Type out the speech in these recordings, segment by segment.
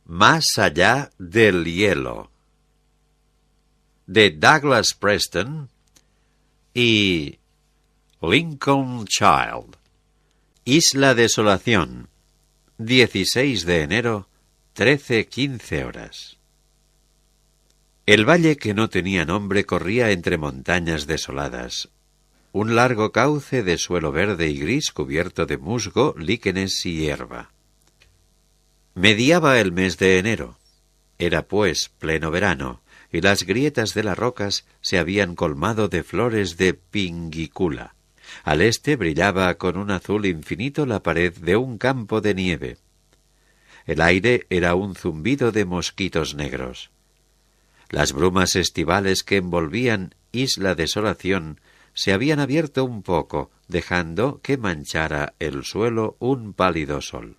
Más allá del hielo, de Douglas Preston y Lincoln Child. Isla Desolación, 16 de enero, 13:15 horas. El valle que no tenía nombre corría entre montañas desoladas. Un largo cauce de suelo verde y gris cubierto de musgo, líquenes y hierba. Mediaba el mes de enero. Era, pues, pleno verano, y las grietas de las rocas se habían colmado de flores de pinguicula. Al este brillaba con un azul infinito la pared de un campo de nieve. El aire era un zumbido de mosquitos negros. Las brumas estivales que envolvían Isla Desolación se habían abierto un poco, dejando que manchara el suelo un pálido sol.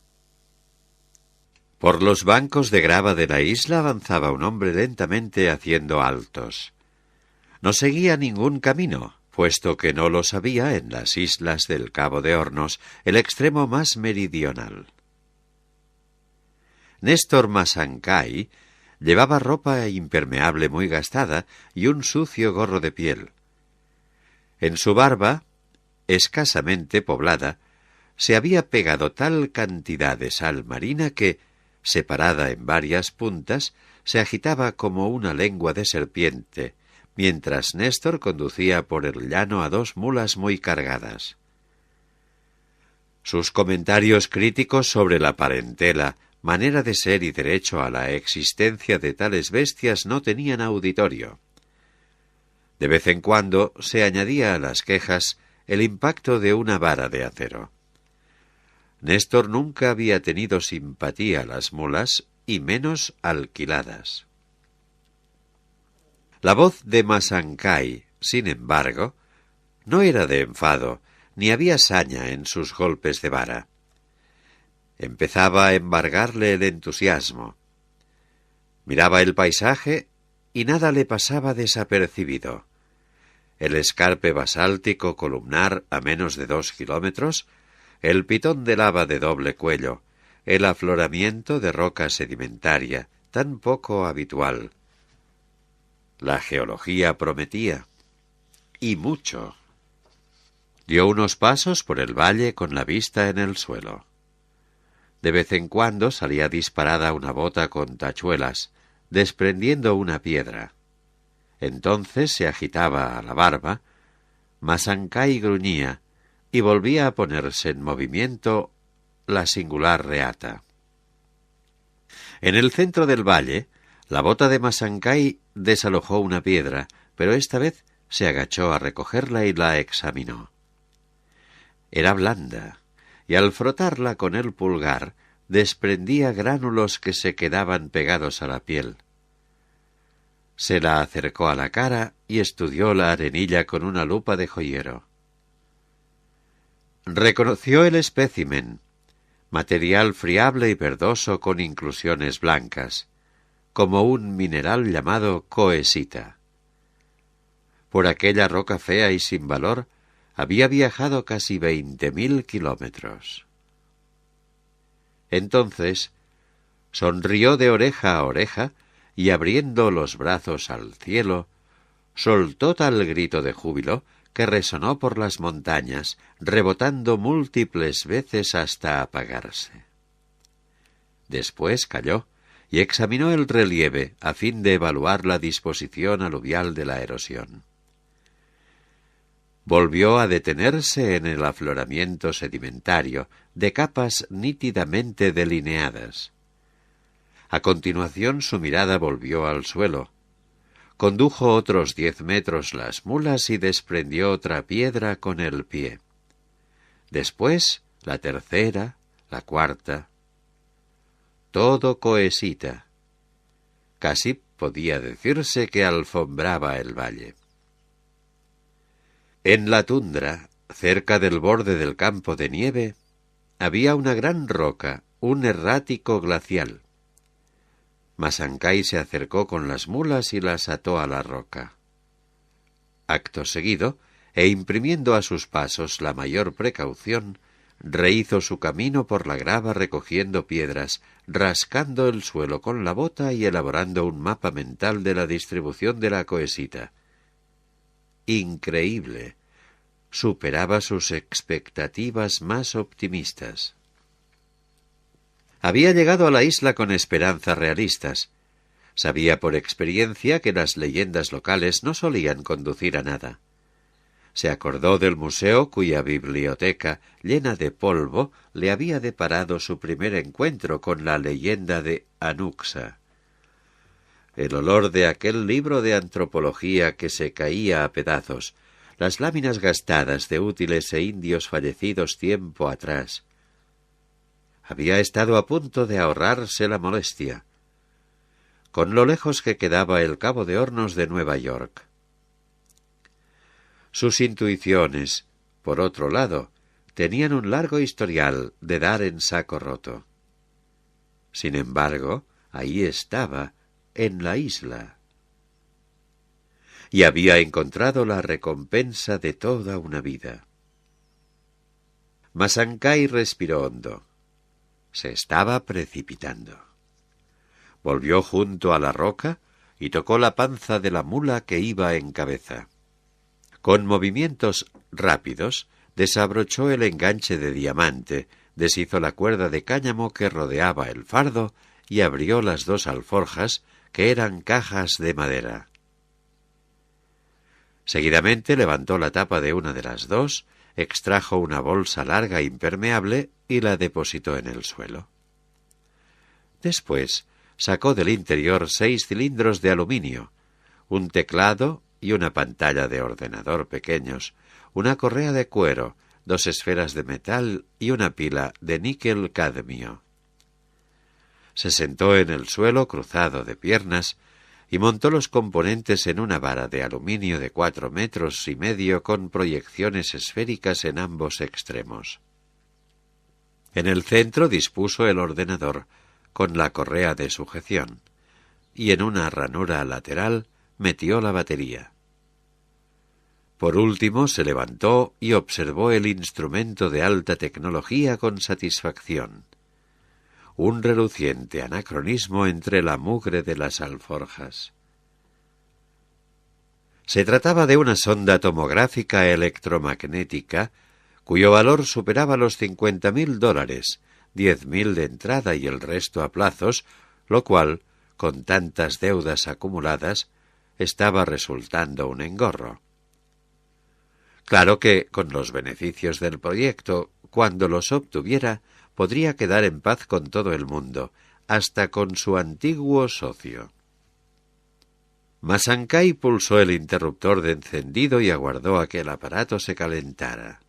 Por los bancos de grava de la isla avanzaba un hombre lentamente haciendo altos. No seguía ningún camino, puesto que no los había en las islas del Cabo de Hornos, el extremo más meridional. Néstor Masancay llevaba ropa impermeable muy gastada y un sucio gorro de piel. En su barba, escasamente poblada, se había pegado tal cantidad de sal marina que, separada en varias puntas, se agitaba como una lengua de serpiente, mientras Néstor conducía por el llano a 2 mulas muy cargadas. Sus comentarios críticos sobre la parentela, manera de ser y derecho a la existencia de tales bestias no tenían auditorio. De vez en cuando se añadía a las quejas el impacto de una vara de acero. Néstor nunca había tenido simpatía a las mulas, y menos alquiladas. La voz de Masancay, sin embargo, no era de enfado, ni había saña en sus golpes de vara. Empezaba a embargarle el entusiasmo. Miraba el paisaje y nada le pasaba desapercibido. El escarpe basáltico columnar a menos de 2 kilómetros, el pitón de lava de doble cuello, el afloramiento de roca sedimentaria, tan poco habitual. La geología prometía, y mucho. Dio unos pasos por el valle con la vista en el suelo. De vez en cuando salía disparada una bota con tachuelas, desprendiendo una piedra. Entonces se agitaba a la barba, Masancay gruñía, y volvía a ponerse en movimiento la singular reata. En el centro del valle, la bota de Masancay desalojó una piedra, pero esta vez se agachó a recogerla y la examinó. Era blanda, y al frotarla con el pulgar desprendía gránulos que se quedaban pegados a la piel. Se la acercó a la cara y estudió la arenilla con una lupa de joyero. Reconoció el espécimen, material friable y verdoso con inclusiones blancas, como un mineral llamado coesita. Por aquella roca fea y sin valor había viajado casi 20.000 kilómetros. Entonces sonrió de oreja a oreja y, abriendo los brazos al cielo, soltó tal grito de júbilo que resonó por las montañas, rebotando múltiples veces hasta apagarse. Después calló y examinó el relieve a fin de evaluar la disposición aluvial de la erosión. Volvió a detenerse en el afloramiento sedimentario, de capas nítidamente delineadas. A continuación su mirada volvió al suelo. Condujo otros 10 metros las mulas y desprendió otra piedra con el pie. Después la tercera, la cuarta. Todo coesita. Casi podía decirse que alfombraba el valle. En la tundra, cerca del borde del campo de nieve, había una gran roca, un errático glacial. Masancay se acercó con las mulas y las ató a la roca. Acto seguido, e imprimiendo a sus pasos la mayor precaución, rehizo su camino por la grava recogiendo piedras, rascando el suelo con la bota y elaborando un mapa mental de la distribución de la cohesita. Increíble. Superaba sus expectativas más optimistas. Había llegado a la isla con esperanzas realistas. Sabía por experiencia que las leyendas locales no solían conducir a nada. Se acordó del museo cuya biblioteca, llena de polvo, le había deparado su primer encuentro con la leyenda de Anuxa. El olor de aquel libro de antropología que se caía a pedazos, las láminas gastadas de útiles e indios fallecidos tiempo atrás. Había estado a punto de ahorrarse la molestia, con lo lejos que quedaba el Cabo de Hornos de Nueva York. Sus intuiciones, por otro lado, tenían un largo historial de dar en saco roto. Sin embargo, ahí estaba, en la isla. Y había encontrado la recompensa de toda una vida. Masancay respiró hondo. Se estaba precipitando. Volvió junto a la roca y tocó la panza de la mula que iba en cabeza. Con movimientos rápidos, desabrochó el enganche de diamante, deshizo la cuerda de cáñamo que rodeaba el fardo y abrió las dos alforjas, que eran cajas de madera. Seguidamente levantó la tapa de una de las dos, extrajo una bolsa larga impermeable y la depositó en el suelo. Después sacó del interior 6 cilindros de aluminio, un teclado y una pantalla de ordenador pequeños, una correa de cuero, 2 esferas de metal y una pila de níquel cadmio. Se sentó en el suelo cruzado de piernas y montó los componentes en una vara de aluminio de 4,5 metros con proyecciones esféricas en ambos extremos. En el centro dispuso el ordenador con la correa de sujeción y en una ranura lateral metió la batería. Por último se levantó y observó el instrumento de alta tecnología con satisfacción. Un reluciente anacronismo entre la mugre de las alforjas. Se trataba de una sonda tomográfica electromagnética cuyo valor superaba los $50.000, 10.000 de entrada y el resto a plazos, lo cual, con tantas deudas acumuladas, estaba resultando un engorro. Claro que, con los beneficios del proyecto, cuando los obtuviera, podría quedar en paz con todo el mundo, hasta con su antiguo socio. Masancay pulsó el interruptor de encendido y aguardó a que el aparato se calentara.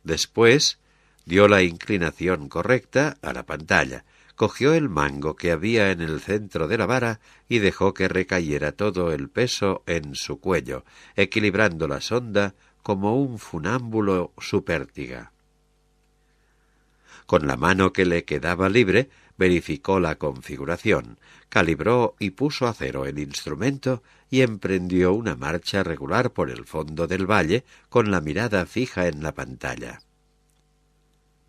Después, dio la inclinación correcta a la pantalla, cogió el mango que había en el centro de la vara y dejó que recayera todo el peso en su cuello, equilibrando la sonda como un funámbulo su pértiga. Con la mano que le quedaba libre, verificó la configuración, calibró y puso a cero el instrumento y emprendió una marcha regular por el fondo del valle con la mirada fija en la pantalla.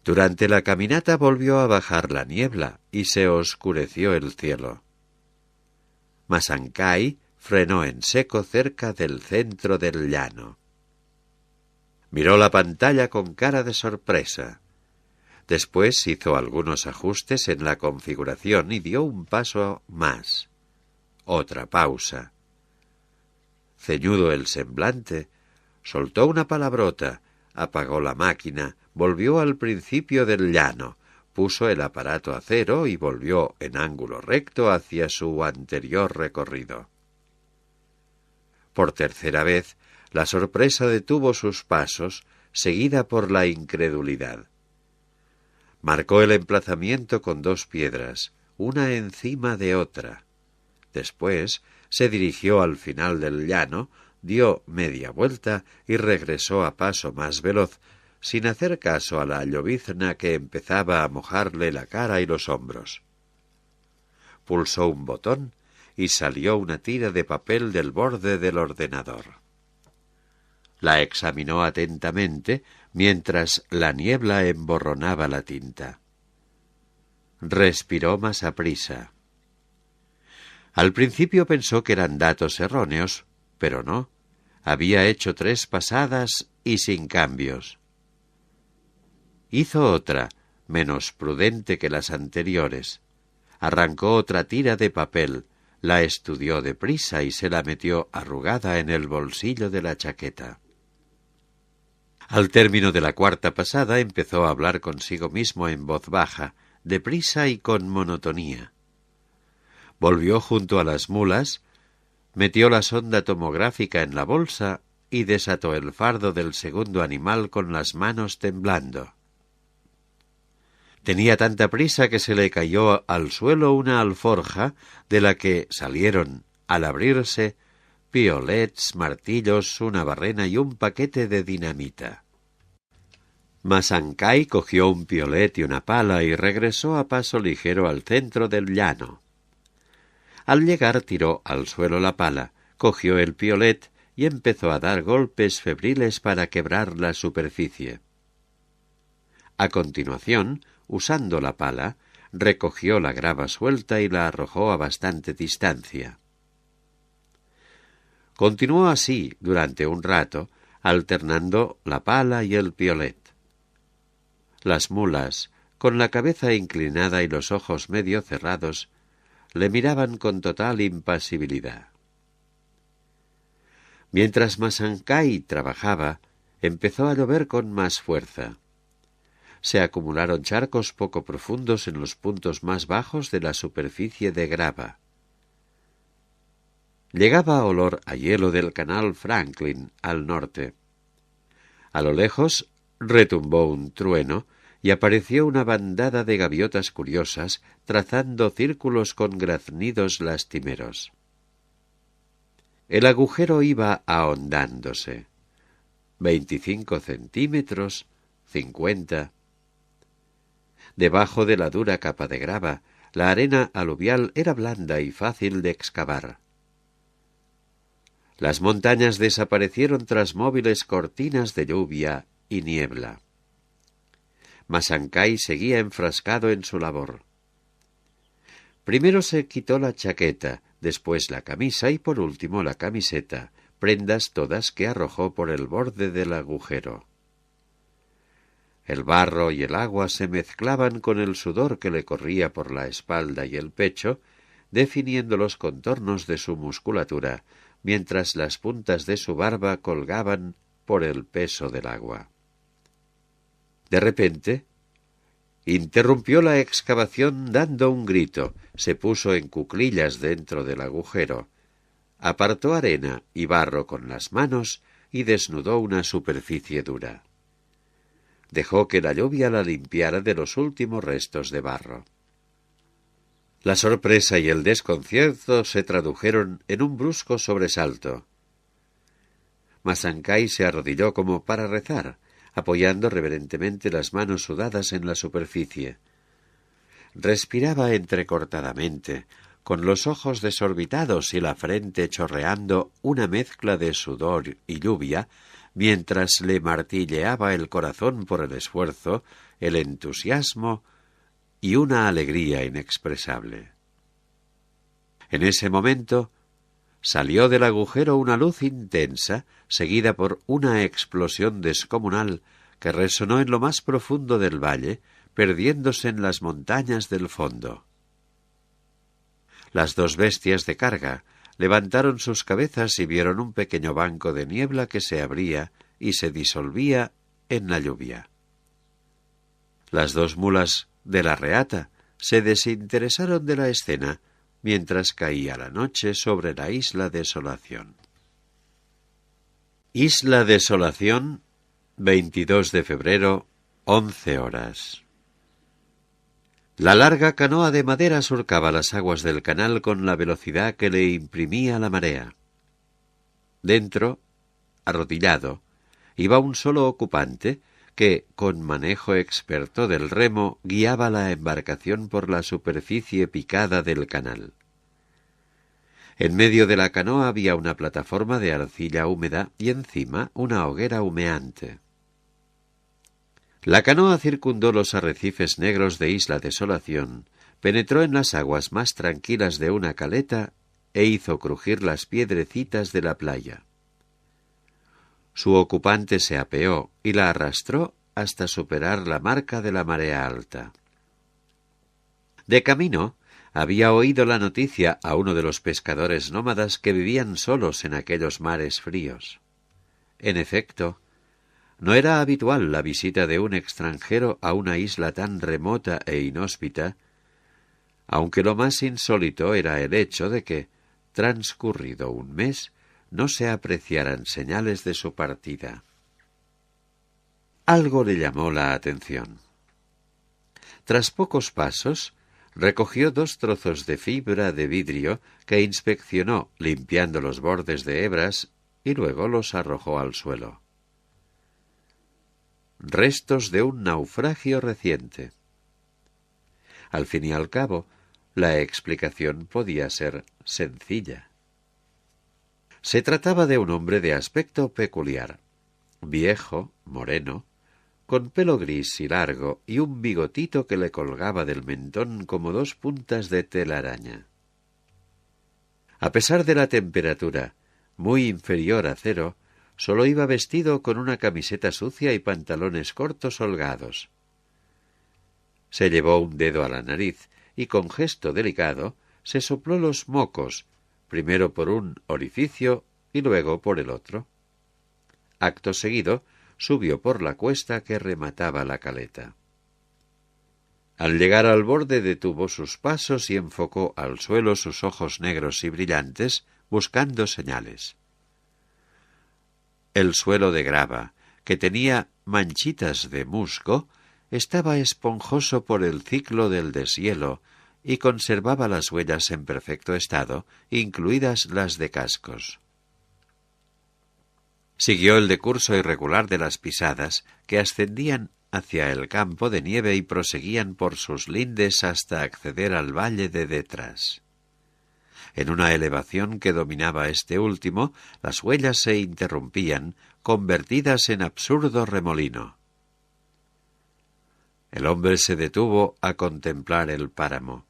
Durante la caminata volvió a bajar la niebla y se oscureció el cielo. Masancay frenó en seco cerca del centro del llano. Miró la pantalla con cara de sorpresa. Después hizo algunos ajustes en la configuración y dio un paso más. Otra pausa. Ceñudo el semblante, soltó una palabrota, apagó la máquina, volvió al principio del llano, puso el aparato a cero y volvió en ángulo recto hacia su anterior recorrido. Por tercera vez, la sorpresa detuvo sus pasos, seguida por la incredulidad. Marcó el emplazamiento con 2 piedras, una encima de otra. Después se dirigió al final del llano, dio media vuelta y regresó a paso más veloz, sin hacer caso a la llovizna que empezaba a mojarle la cara y los hombros. Pulsó un botón y salió una tira de papel del borde del ordenador. La examinó atentamente mientras la niebla emborronaba la tinta. Respiró más aprisa. Al principio pensó que eran datos erróneos, pero no. Había hecho 3 pasadas y sin cambios. Hizo otra, menos prudente que las anteriores. Arrancó otra tira de papel, la estudió deprisa y se la metió arrugada en el bolsillo de la chaqueta. Al término de la 4ª pasada empezó a hablar consigo mismo en voz baja, deprisa y con monotonía. Volvió junto a las mulas, metió la sonda tomográfica en la bolsa y desató el fardo del segundo animal con las manos temblando. Tenía tanta prisa que se le cayó al suelo una alforja de la que salieron, al abrirse, piolets, martillos, una barrena y un paquete de dinamita. Masancay cogió un piolet y una pala y regresó a paso ligero al centro del llano. Al llegar tiró al suelo la pala, cogió el piolet y empezó a dar golpes febriles para quebrar la superficie. A continuación, usando la pala, recogió la grava suelta y la arrojó a bastante distancia. Continuó así durante un rato, alternando la pala y el piolet. Las mulas, con la cabeza inclinada y los ojos medio cerrados, le miraban con total impasibilidad. Mientras Masancay trabajaba, empezó a llover con más fuerza. Se acumularon charcos poco profundos en los puntos más bajos de la superficie de grava. Llegaba olor a hielo del canal Franklin al norte. A lo lejos retumbó un trueno y apareció una bandada de gaviotas curiosas trazando círculos con graznidos lastimeros. El agujero iba ahondándose. 25 centímetros, 50. Debajo de la dura capa de grava, la arena aluvial era blanda y fácil de excavar. Las montañas desaparecieron tras móviles cortinas de lluvia y niebla. Masancay seguía enfrascado en su labor. Primero se quitó la chaqueta, después la camisa y por último la camiseta, prendas todas que arrojó por el borde del agujero. El barro y el agua se mezclaban con el sudor que le corría por la espalda y el pecho, definiendo los contornos de su musculatura, mientras las puntas de su barba colgaban por el peso del agua. De repente, interrumpió la excavación dando un grito, se puso en cuclillas dentro del agujero, apartó arena y barro con las manos y desnudó una superficie dura. Dejó que la lluvia la limpiara de los últimos restos de barro. La sorpresa y el desconcierto se tradujeron en un brusco sobresalto. Masancay se arrodilló como para rezar, apoyando reverentemente las manos sudadas en la superficie. Respiraba entrecortadamente, con los ojos desorbitados y la frente chorreando una mezcla de sudor y lluvia, mientras le martilleaba el corazón por el esfuerzo, el entusiasmo y una alegría inexpresable. En ese momento salió del agujero una luz intensa, seguida por una explosión descomunal que resonó en lo más profundo del valle, perdiéndose en las montañas del fondo. Las 2 bestias de carga levantaron sus cabezas y vieron un pequeño banco de niebla que se abría y se disolvía en la lluvia. Las 2 mulas de la reata se desinteresaron de la escena mientras caía la noche sobre la Isla Desolación. Isla Desolación, 22 de febrero, 11 horas. La larga canoa de madera surcaba las aguas del canal con la velocidad que le imprimía la marea. Dentro, arrodillado, iba un solo ocupante que, con manejo experto del remo, guiaba la embarcación por la superficie picada del canal. En medio de la canoa había una plataforma de arcilla húmeda y encima una hoguera humeante. La canoa circundó los arrecifes negros de Isla Desolación, penetró en las aguas más tranquilas de una caleta e hizo crujir las piedrecitas de la playa. Su ocupante se apeó y la arrastró hasta superar la marca de la marea alta. De camino, había oído la noticia a uno de los pescadores nómadas que vivían solos en aquellos mares fríos. En efecto, no era habitual la visita de un extranjero a una isla tan remota e inhóspita, aunque lo más insólito era el hecho de que, transcurrido un mes, no se apreciaran señales de su partida. Algo le llamó la atención. Tras pocos pasos, recogió 2 trozos de fibra de vidrio que inspeccionó limpiando los bordes de hebras y luego los arrojó al suelo. Restos de un naufragio reciente. Al fin y al cabo, la explicación podía ser sencilla. Se trataba de un hombre de aspecto peculiar, viejo, moreno, con pelo gris y largo y un bigotito que le colgaba del mentón como 2 puntas de telaraña. A pesar de la temperatura, muy inferior a 0, solo iba vestido con una camiseta sucia y pantalones cortos holgados. Se llevó un dedo a la nariz y con gesto delicado se sopló los mocos, primero por un orificio y luego por el otro. Acto seguido, subió por la cuesta que remataba la caleta. Al llegar al borde detuvo sus pasos y enfocó al suelo sus ojos negros y brillantes, buscando señales. El suelo de grava, que tenía manchitas de musgo, estaba esponjoso por el ciclo del deshielo y conservaba las huellas en perfecto estado, incluidas las de cascos. Siguió el decurso irregular de las pisadas, que ascendían hacia el campo de nieve y proseguían por sus lindes hasta acceder al valle de detrás. En una elevación que dominaba este último, las huellas se interrumpían, convertidas en absurdo remolino. El hombre se detuvo a contemplar el páramo.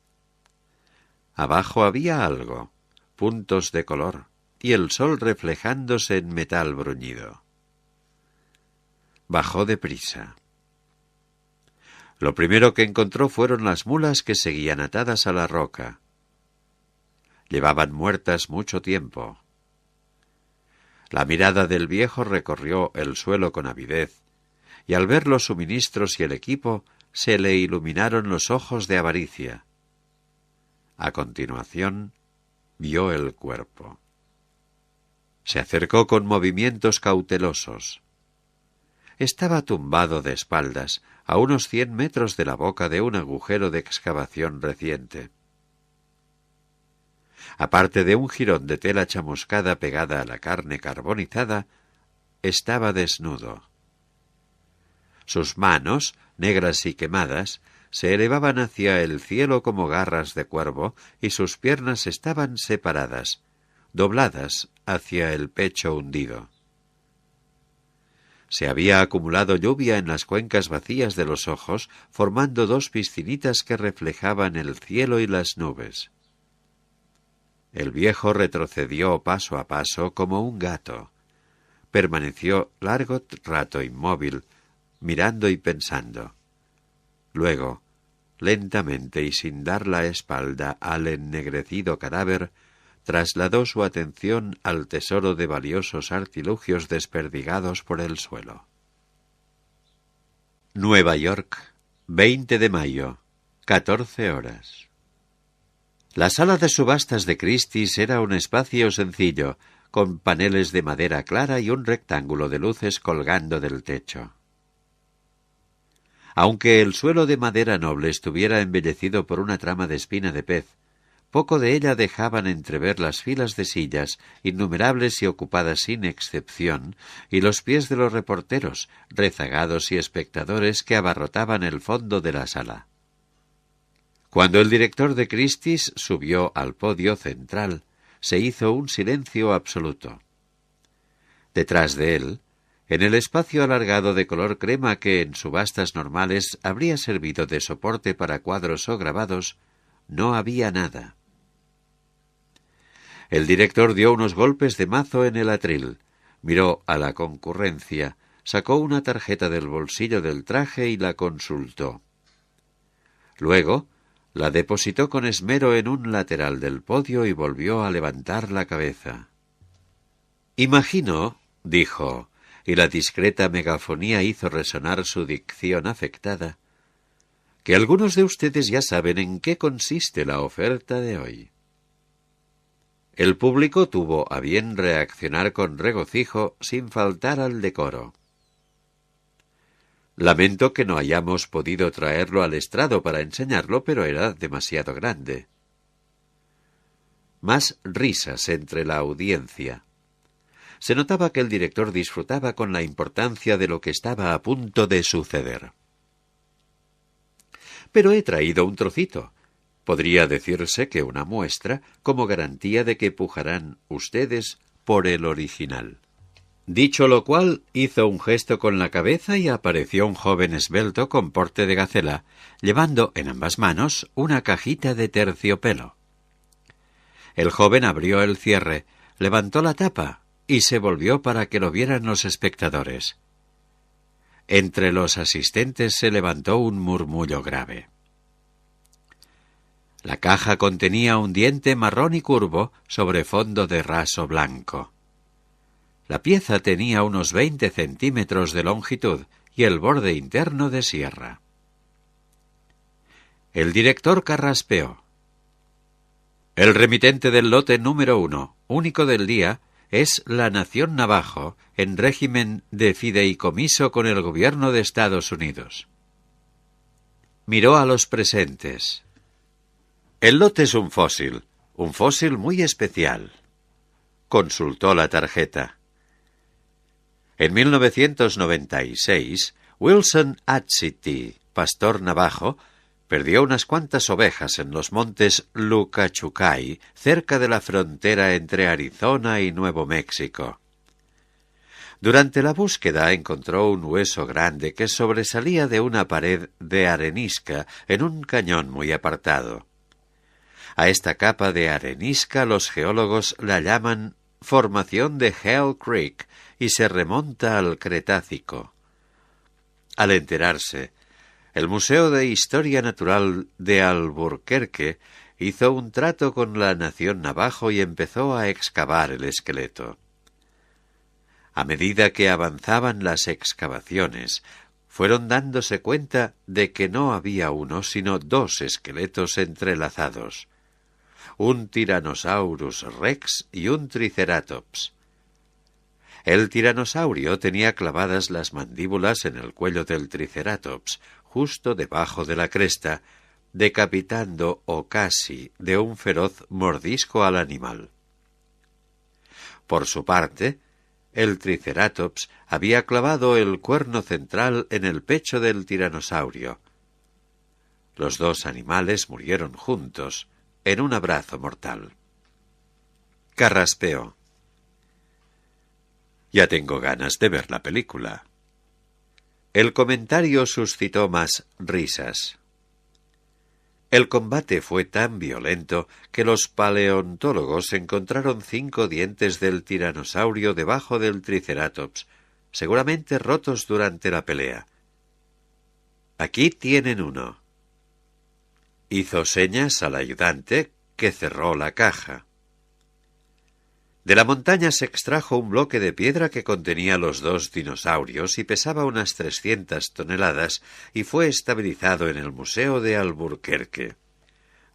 Abajo había algo, puntos de color, y el sol reflejándose en metal bruñido. Bajó deprisa. Lo primero que encontró fueron las mulas que seguían atadas a la roca. Llevaban muertas mucho tiempo. La mirada del viejo recorrió el suelo con avidez, y al ver los suministros y el equipo, se le iluminaron los ojos de avaricia. A continuación, vio el cuerpo. Se acercó con movimientos cautelosos. Estaba tumbado de espaldas, a unos 100 metros de la boca de un agujero de excavación reciente. Aparte de un jirón de tela chamuscada pegada a la carne carbonizada, estaba desnudo. Sus manos, negras y quemadas, se elevaban hacia el cielo como garras de cuervo y sus piernas estaban separadas, dobladas hacia el pecho hundido. Se había acumulado lluvia en las cuencas vacías de los ojos, formando 2 piscinitas que reflejaban el cielo y las nubes. El viejo retrocedió paso a paso como un gato. Permaneció largo rato inmóvil, mirando y pensando. Luego, lentamente y sin dar la espalda al ennegrecido cadáver, trasladó su atención al tesoro de valiosos artilugios desperdigados por el suelo. Nueva York, 20 de mayo, 14 horas. La sala de subastas de Christie's era un espacio sencillo, con paneles de madera clara y un rectángulo de luces colgando del techo. Aunque el suelo de madera noble estuviera embellecido por una trama de espina de pez, poco de ella dejaban entrever las filas de sillas, innumerables y ocupadas sin excepción, y los pies de los reporteros, rezagados y espectadores que abarrotaban el fondo de la sala. Cuando el director de Christie's subió al podio central, se hizo un silencio absoluto. Detrás de él, en el espacio alargado de color crema que en subastas normales habría servido de soporte para cuadros o grabados, no había nada. El director dio unos golpes de mazo en el atril, miró a la concurrencia, sacó una tarjeta del bolsillo del traje y la consultó. Luego la depositó con esmero en un lateral del podio y volvió a levantar la cabeza. «Imagino», dijo, y la discreta megafonía hizo resonar su dicción afectada, «que algunos de ustedes ya saben en qué consiste la oferta de hoy». El público tuvo a bien reaccionar con regocijo sin faltar al decoro. «Lamento que no hayamos podido traerlo al estrado para enseñarlo, pero era demasiado grande». Más risas entre la audiencia. Se notaba que el director disfrutaba con la importancia de lo que estaba a punto de suceder. «Pero he traído un trocito. Podría decirse que una muestra, como garantía de que pujarán ustedes por el original». Dicho lo cual, hizo un gesto con la cabeza y apareció un joven esbelto con porte de gacela, llevando en ambas manos una cajita de terciopelo. El joven abrió el cierre, levantó la tapa y se volvió para que lo vieran los espectadores. Entre los asistentes se levantó un murmullo grave. La caja contenía un diente marrón y curvo sobre fondo de raso blanco. La pieza tenía unos 20 centímetros de longitud y el borde interno de sierra. El director carraspeó. «El remitente del lote número 1, único del día, es la Nación Navajo, en régimen de fideicomiso con el gobierno de Estados Unidos». Miró a los presentes. «El lote es un fósil muy especial». Consultó la tarjeta. En 1996, Wilson Atsiti, pastor navajo, perdió unas cuantas ovejas en los montes Lucachucay, cerca de la frontera entre Arizona y Nuevo México. Durante la búsqueda encontró un hueso grande que sobresalía de una pared de arenisca en un cañón muy apartado. A esta capa de arenisca los geólogos la llaman formación de Hell Creek y se remonta al Cretácico. Al enterarse, el Museo de Historia Natural de Albuquerque hizo un trato con la nación navajo y empezó a excavar el esqueleto. A medida que avanzaban las excavaciones, fueron dándose cuenta de que no había uno, sino dos esqueletos entrelazados, un Tyrannosaurus rex y un Triceratops. El tiranosaurio tenía clavadas las mandíbulas en el cuello del Triceratops, justo debajo de la cresta, decapitando o casi de un feroz mordisco al animal. Por su parte, el Triceratops había clavado el cuerno central en el pecho del tiranosaurio. Los dos animales murieron juntos, en un abrazo mortal. Carraspeó. «Ya tengo ganas de ver la película». El comentario suscitó más risas. El combate fue tan violento que los paleontólogos encontraron 5 dientes del tiranosaurio debajo del Triceratops, seguramente rotos durante la pelea. «Aquí tienen uno». Hizo señas al ayudante, que cerró la caja. De la montaña se extrajo un bloque de piedra que contenía los dos dinosaurios y pesaba unas 300 toneladas y fue estabilizado en el Museo de Albuquerque.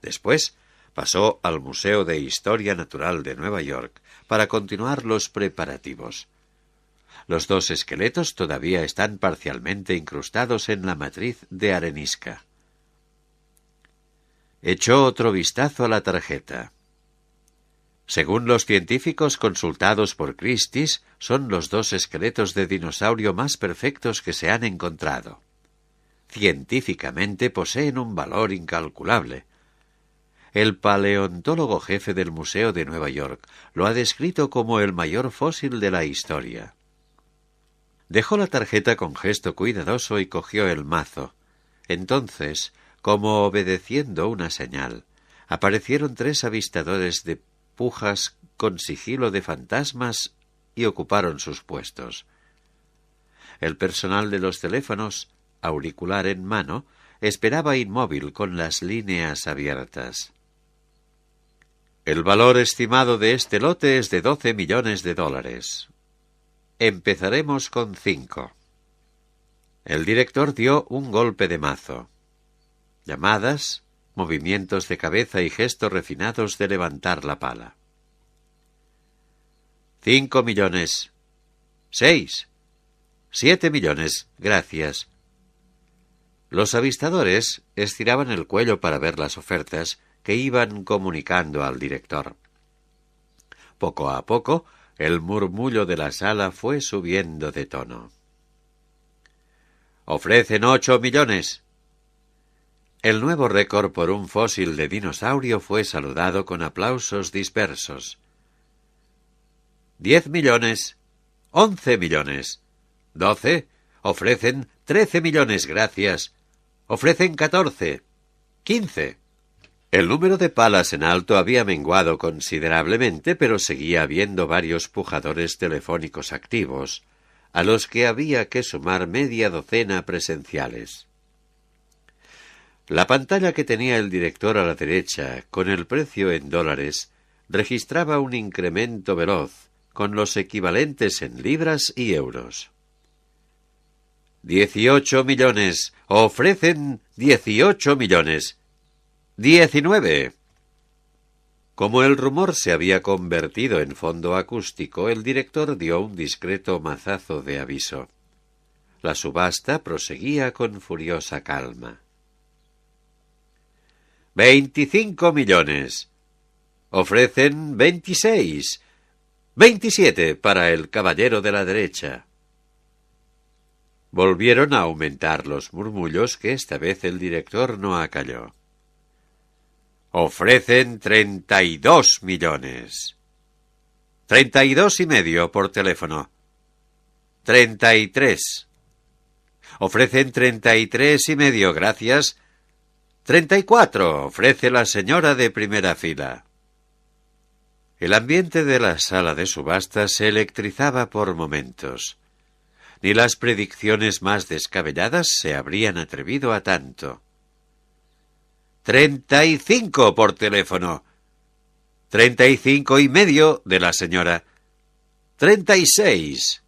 Después pasó al Museo de Historia Natural de Nueva York para continuar los preparativos. Los dos esqueletos todavía están parcialmente incrustados en la matriz de arenisca. Echó otro vistazo a la tarjeta. Según los científicos consultados por Christie's, son los dos esqueletos de dinosaurio más perfectos que se han encontrado. Científicamente poseen un valor incalculable. El paleontólogo jefe del Museo de Nueva York lo ha descrito como el mayor fósil de la historia. Dejó la tarjeta con gesto cuidadoso y cogió el mazo. Entonces, como obedeciendo una señal, aparecieron 3 avistadores de pujas con sigilo de fantasmas y ocuparon sus puestos. El personal de los teléfonos, auricular en mano, esperaba inmóvil con las líneas abiertas. El valor estimado de este lote es de $12 millones. Empezaremos con 5. El director dio un golpe de mazo. Llamadas, movimientos de cabeza y gestos refinados de levantar la pala. 5 millones. 6. 7 millones, gracias. Los avistadores estiraban el cuello para ver las ofertas que iban comunicando al director. Poco a poco, el murmullo de la sala fue subiendo de tono. «Ofrecen 8 millones». El nuevo récord por un fósil de dinosaurio fue saludado con aplausos dispersos. 10 millones. 11 millones. 12. Ofrecen 13 millones, gracias. Ofrecen 14. 15. El número de palas en alto había menguado considerablemente, pero seguía habiendo varios pujadores telefónicos activos, a los que había que sumar media docena presenciales. La pantalla que tenía el director a la derecha, con el precio en dólares, registraba un incremento veloz, con los equivalentes en libras y euros. 18 millones. Ofrecen 18 millones. 19. Como el rumor se había convertido en fondo acústico, el director dio un discreto mazazo de aviso. La subasta proseguía con furiosa calma. 25 millones. Ofrecen 26. 27 para el caballero de la derecha. Volvieron a aumentar los murmullos que esta vez el director no acalló. Ofrecen 32 millones. 32,5 por teléfono. 33. Ofrecen 33,5, gracias. 34, ofrece la señora de primera fila. El ambiente de la sala de subastas se electrizaba por momentos. Ni las predicciones más descabelladas se habrían atrevido a tanto. 35 por teléfono. 35,5 de la señora. 36.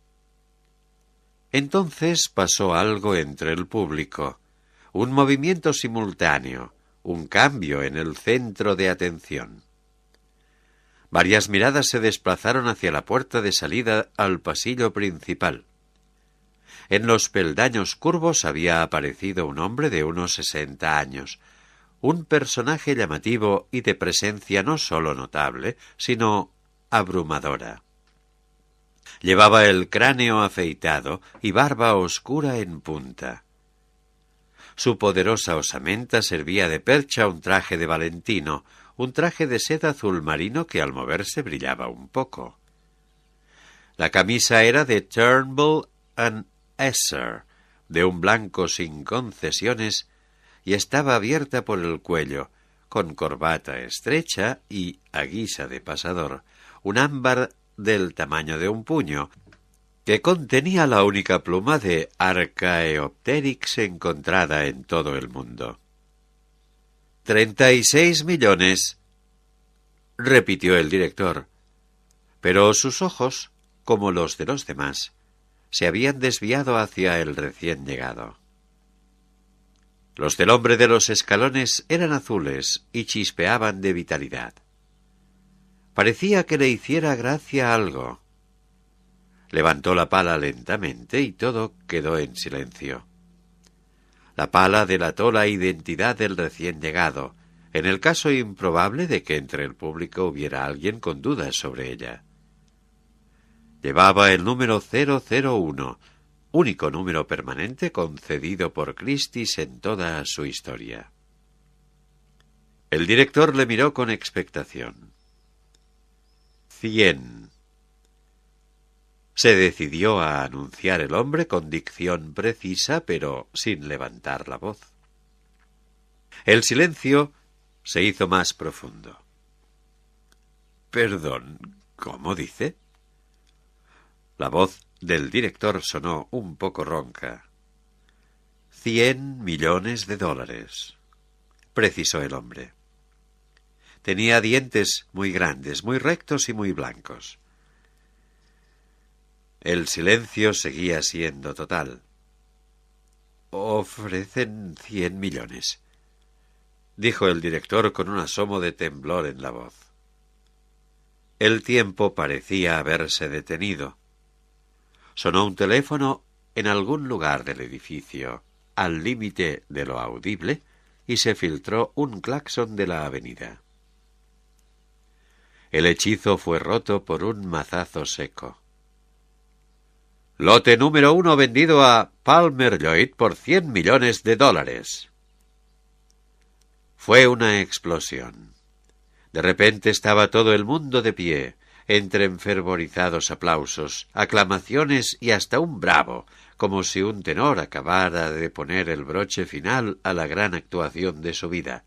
Entonces pasó algo entre el público. Un movimiento simultáneo, un cambio en el centro de atención. Varias miradas se desplazaron hacia la puerta de salida al pasillo principal. En los peldaños curvos había aparecido un hombre de unos 60 años, un personaje llamativo y de presencia no solo notable, sino abrumadora. Llevaba el cráneo afeitado y barba oscura en punta. Su poderosa osamenta servía de percha a un traje de Valentino, un traje de seda azul marino que al moverse brillaba un poco. La camisa era de Turnbull & Esser, de un blanco sin concesiones, y estaba abierta por el cuello, con corbata estrecha y, a guisa de pasador, un ámbar del tamaño de un puño, que contenía la única pluma de Archaeopteryx encontrada en todo el mundo. 36 millones, repitió el director, pero sus ojos, como los de los demás, se habían desviado hacia el recién llegado. Los del hombre de los escalones eran azules y chispeaban de vitalidad. Parecía que le hiciera gracia algo. Levantó la pala lentamente y todo quedó en silencio. La pala delató la identidad del recién llegado, en el caso improbable de que entre el público hubiera alguien con dudas sobre ella. Llevaba el número 001, único número permanente concedido por Christie's en toda su historia. El director le miró con expectación. 100. Se decidió a anunciar el hombre con dicción precisa, pero sin levantar la voz. El silencio se hizo más profundo. Perdón, ¿cómo dice? La voz del director sonó un poco ronca. 100 millones de dólares, precisó el hombre. Tenía dientes muy grandes, muy rectos y muy blancos. El silencio seguía siendo total. Ofrecen 100 millones, dijo el director con un asomo de temblor en la voz. El tiempo parecía haberse detenido. Sonó un teléfono en algún lugar del edificio, al límite de lo audible, y se filtró un claxon de la avenida. El hechizo fue roto por un mazazo seco. Lote número 1 vendido a Palmer Lloyd por 100 millones de dólares. Fue una explosión. De repente estaba todo el mundo de pie, entre enfervorizados aplausos, aclamaciones y hasta un bravo, como si un tenor acabara de poner el broche final a la gran actuación de su vida.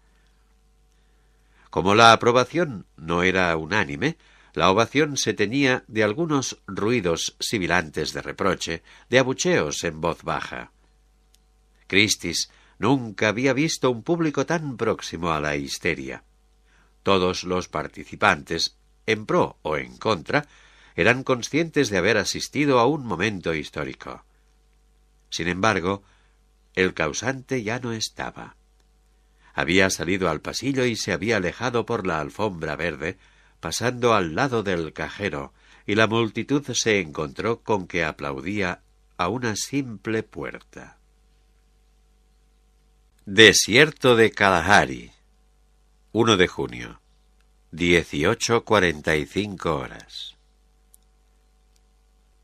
Como la aprobación no era unánime, la ovación se teñía de algunos ruidos sibilantes de reproche, de abucheos en voz baja. Christie's nunca había visto un público tan próximo a la histeria. Todos los participantes, en pro o en contra, eran conscientes de haber asistido a un momento histórico. Sin embargo, el causante ya no estaba. Había salido al pasillo y se había alejado por la alfombra verde, pasando al lado del cajero, y la multitud se encontró con que aplaudía a una simple puerta. Desierto de Kalahari, 1 de junio, 18:45.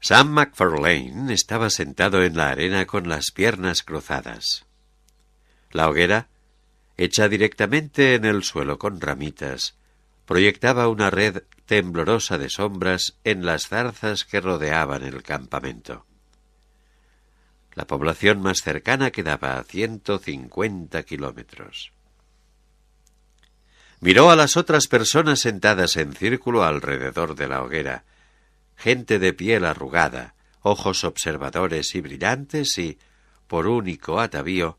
Sam MacFarlane estaba sentado en la arena con las piernas cruzadas. La hoguera, hecha directamente en el suelo con ramitas, proyectaba una red temblorosa de sombras en las zarzas que rodeaban el campamento. La población más cercana quedaba a 150 kilómetros. Miró a las otras personas sentadas en círculo alrededor de la hoguera, gente de piel arrugada, ojos observadores y brillantes y, por único atavío,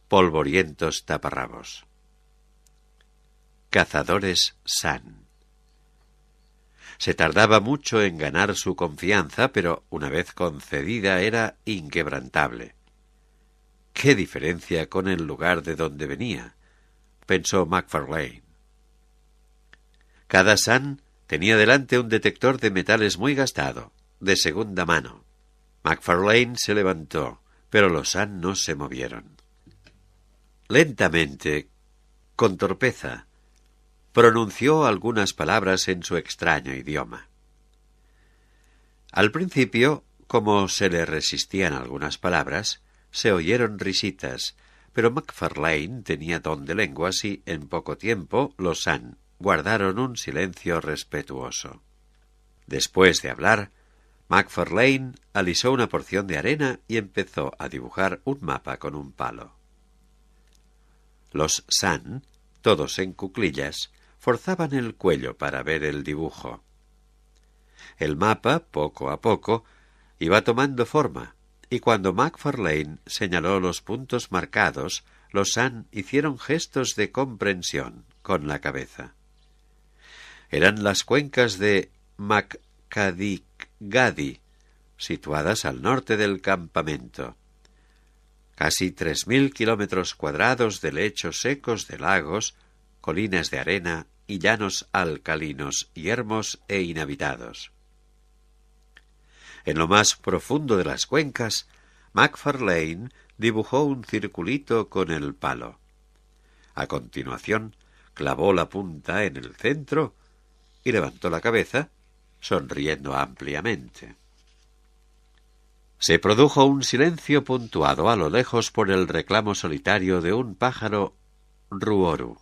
polvorientos taparrabos. Cazadores San. Se tardaba mucho en ganar su confianza, pero una vez concedida era inquebrantable. ¡Qué diferencia con el lugar de donde venía!, pensó MacFarlane. Cada San tenía delante un detector de metales muy gastado, de segunda mano. MacFarlane se levantó, pero los San no se movieron. Lentamente, con torpeza, pronunció algunas palabras en su extraño idioma. Al principio, como se le resistían algunas palabras, se oyeron risitas, pero MacFarlane tenía don de lenguas y, en poco tiempo, los San guardaron un silencio respetuoso. Después de hablar, MacFarlane alisó una porción de arena y empezó a dibujar un mapa con un palo. Los San, todos en cuclillas, forzaban el cuello para ver el dibujo. El mapa, poco a poco, iba tomando forma, y cuando MacFarlane señaló los puntos marcados, los San hicieron gestos de comprensión con la cabeza. Eran las cuencas de Makgadikgadi, situadas al norte del campamento. Casi 3.000 kilómetros cuadrados de lechos secos de lagos, colinas de arena y llanos alcalinos, yermos e inhabitados. En lo más profundo de las cuencas, MacFarlane dibujó un circulito con el palo. A continuación, clavó la punta en el centro y levantó la cabeza, sonriendo ampliamente. Se produjo un silencio puntuado a lo lejos por el reclamo solitario de un pájaro ruoru.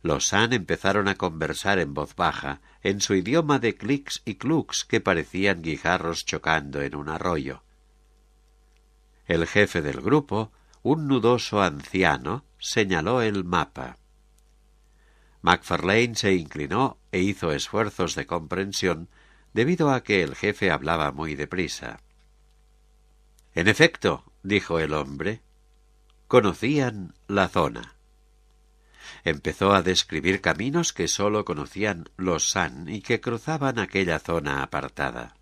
Los San empezaron a conversar en voz baja, en su idioma de clics y clucks que parecían guijarros chocando en un arroyo. El jefe del grupo, un nudoso anciano, señaló el mapa. Macfarlane se inclinó e hizo esfuerzos de comprensión debido a que el jefe hablaba muy deprisa. En efecto, dijo el hombre, conocían la zona. Empezó a describir caminos que sólo conocían los San y que cruzaban aquella zona apartada.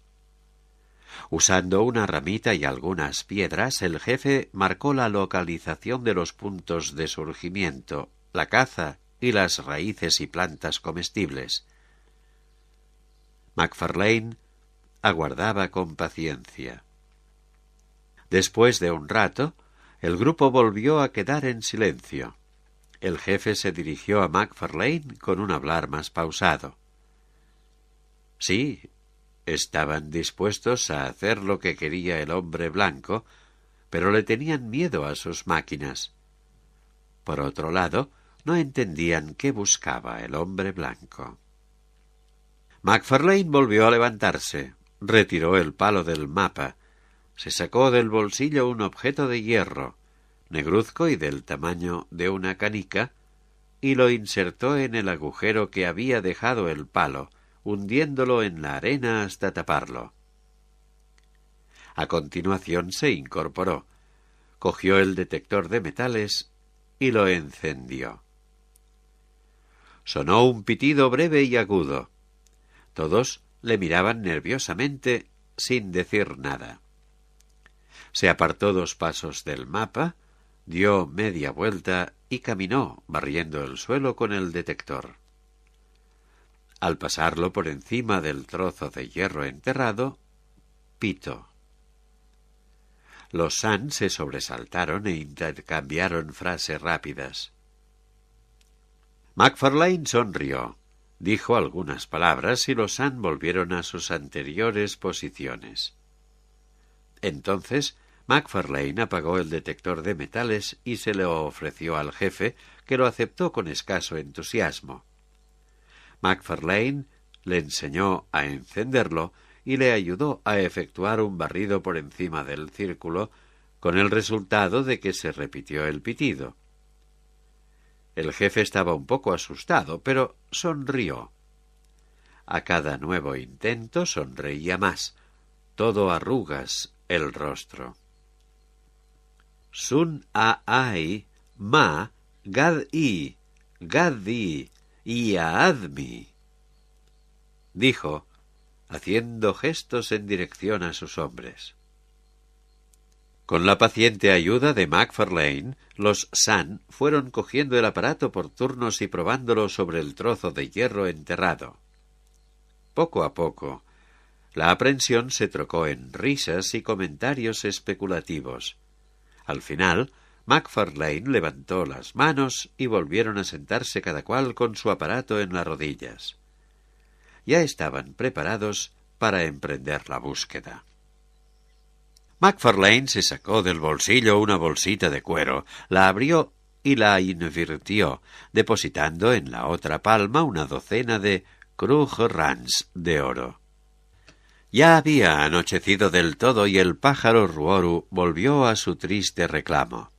Usando una ramita y algunas piedras, el jefe marcó la localización de los puntos de surgimiento, la caza y las raíces y plantas comestibles. Macfarlane aguardaba con paciencia. Después de un rato, el grupo volvió a quedar en silencio. El jefe se dirigió a Macfarlane con un hablar más pausado. Sí, estaban dispuestos a hacer lo que quería el hombre blanco, pero le tenían miedo a sus máquinas. Por otro lado, no entendían qué buscaba el hombre blanco. Macfarlane volvió a levantarse, retiró el palo del mapa, se sacó del bolsillo un objeto de hierro, negruzco y del tamaño de una canica, y lo insertó en el agujero que había dejado el palo, hundiéndolo en la arena hasta taparlo. A continuación se incorporó, cogió el detector de metales y lo encendió. Sonó un pitido breve y agudo. Todos le miraban nerviosamente sin decir nada. Se apartó 2 pasos del mapa, dio media vuelta y caminó barriendo el suelo con el detector. Al pasarlo por encima del trozo de hierro enterrado, pitó. Los San se sobresaltaron e intercambiaron frases rápidas. Macfarlane sonrió, dijo algunas palabras y los San volvieron a sus anteriores posiciones. Entonces Macfarlane apagó el detector de metales y se lo ofreció al jefe, que lo aceptó con escaso entusiasmo. Macfarlane le enseñó a encenderlo y le ayudó a efectuar un barrido por encima del círculo, con el resultado de que se repitió el pitido. El jefe estaba un poco asustado, pero sonrió. A cada nuevo intento sonreía más, todo arrugas el rostro. Sun a-ai, ma, gad-i, i-a-admi, dijo, haciendo gestos en dirección a sus hombres. Con la paciente ayuda de Macfarlane, los San fueron cogiendo el aparato por turnos y probándolo sobre el trozo de hierro enterrado. Poco a poco, la aprensión se trocó en risas y comentarios especulativos. Al final, Macfarlane levantó las manos y volvieron a sentarse cada cual con su aparato en las rodillas. Ya estaban preparados para emprender la búsqueda. Macfarlane se sacó del bolsillo una bolsita de cuero, la abrió y la invirtió, depositando en la otra palma una docena de krugerrands de oro. Ya había anochecido del todo y el pájaro Ruoru volvió a su triste reclamo.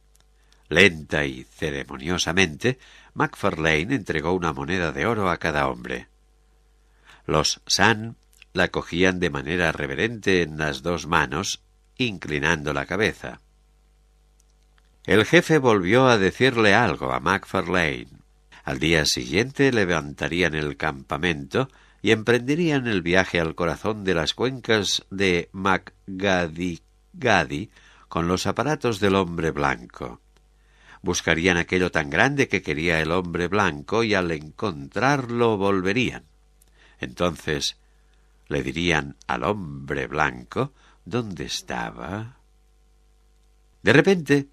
Lenta y ceremoniosamente, Macfarlane entregó una moneda de oro a cada hombre. Los San la cogían de manera reverente en las 2 manos, inclinando la cabeza. El jefe volvió a decirle algo a Macfarlane. Al día siguiente levantarían el campamento y emprenderían el viaje al corazón de las cuencas de Makgadikgadi con los aparatos del hombre blanco. Buscarían aquello tan grande que quería el hombre blanco y al encontrarlo volverían. Entonces le dirían al hombre blanco dónde estaba. De repente,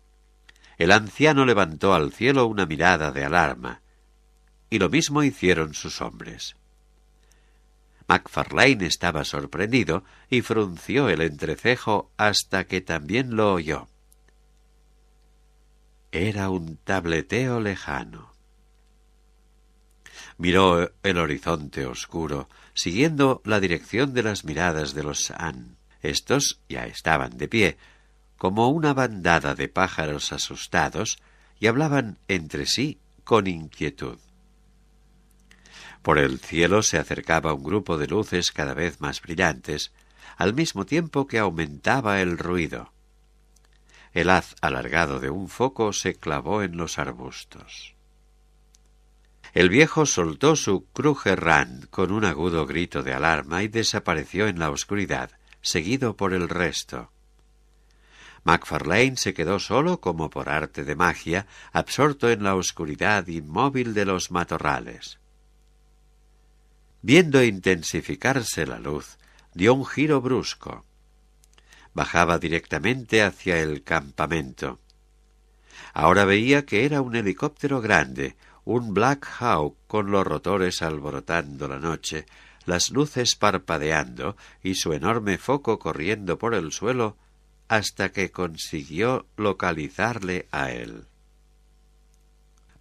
el anciano levantó al cielo una mirada de alarma, y lo mismo hicieron sus hombres. Macfarlane estaba sorprendido y frunció el entrecejo hasta que también lo oyó. Era un tableteo lejano. Miró el horizonte oscuro, siguiendo la dirección de las miradas de los Han. Estos ya estaban de pie, como una bandada de pájaros asustados, y hablaban entre sí con inquietud. Por el cielo se acercaba un grupo de luces cada vez más brillantes, al mismo tiempo que aumentaba el ruido. El haz alargado de un foco se clavó en los arbustos. El viejo soltó su Krugerrand con un agudo grito de alarma y desapareció en la oscuridad, seguido por el resto. MacFarlane se quedó solo como por arte de magia, absorto en la oscuridad inmóvil de los matorrales. Viendo intensificarse la luz, dio un giro brusco. Bajaba directamente hacia el campamento. Ahora veía que era un helicóptero grande, un Black Hawk con los rotores alborotando la noche, las luces parpadeando y su enorme foco corriendo por el suelo hasta que consiguió localizarle a él.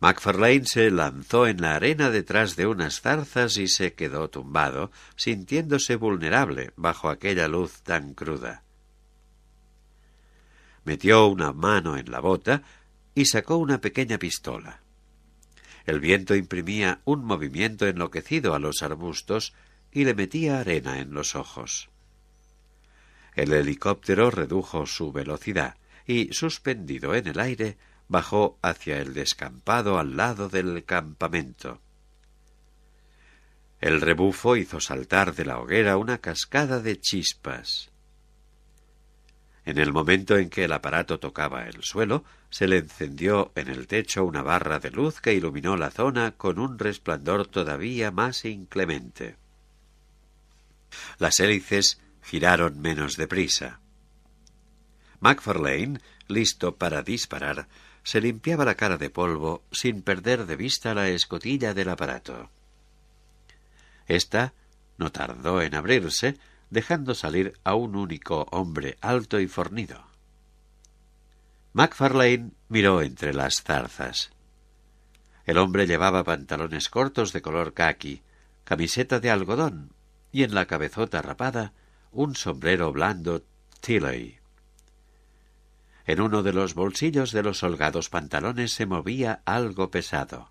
MacFarlane se lanzó en la arena detrás de unas zarzas y se quedó tumbado, sintiéndose vulnerable bajo aquella luz tan cruda. Metió una mano en la bota y sacó una pequeña pistola. El viento imprimía un movimiento enloquecido a los arbustos y le metía arena en los ojos. El helicóptero redujo su velocidad y, suspendido en el aire, bajó hacia el descampado al lado del campamento. El rebufo hizo saltar de la hoguera una cascada de chispas. En el momento en que el aparato tocaba el suelo, se le encendió en el techo una barra de luz que iluminó la zona con un resplandor todavía más inclemente. Las hélices giraron menos deprisa. MacFarlane, listo para disparar, se limpiaba la cara de polvo sin perder de vista la escotilla del aparato. Esta no tardó en abrirse, dejando salir a un único hombre alto y fornido. MacFarlane miró entre las zarzas. El hombre llevaba pantalones cortos de color caqui, camiseta de algodón y en la cabezota rapada un sombrero blando Tilley. En uno de los bolsillos de los holgados pantalones se movía algo pesado.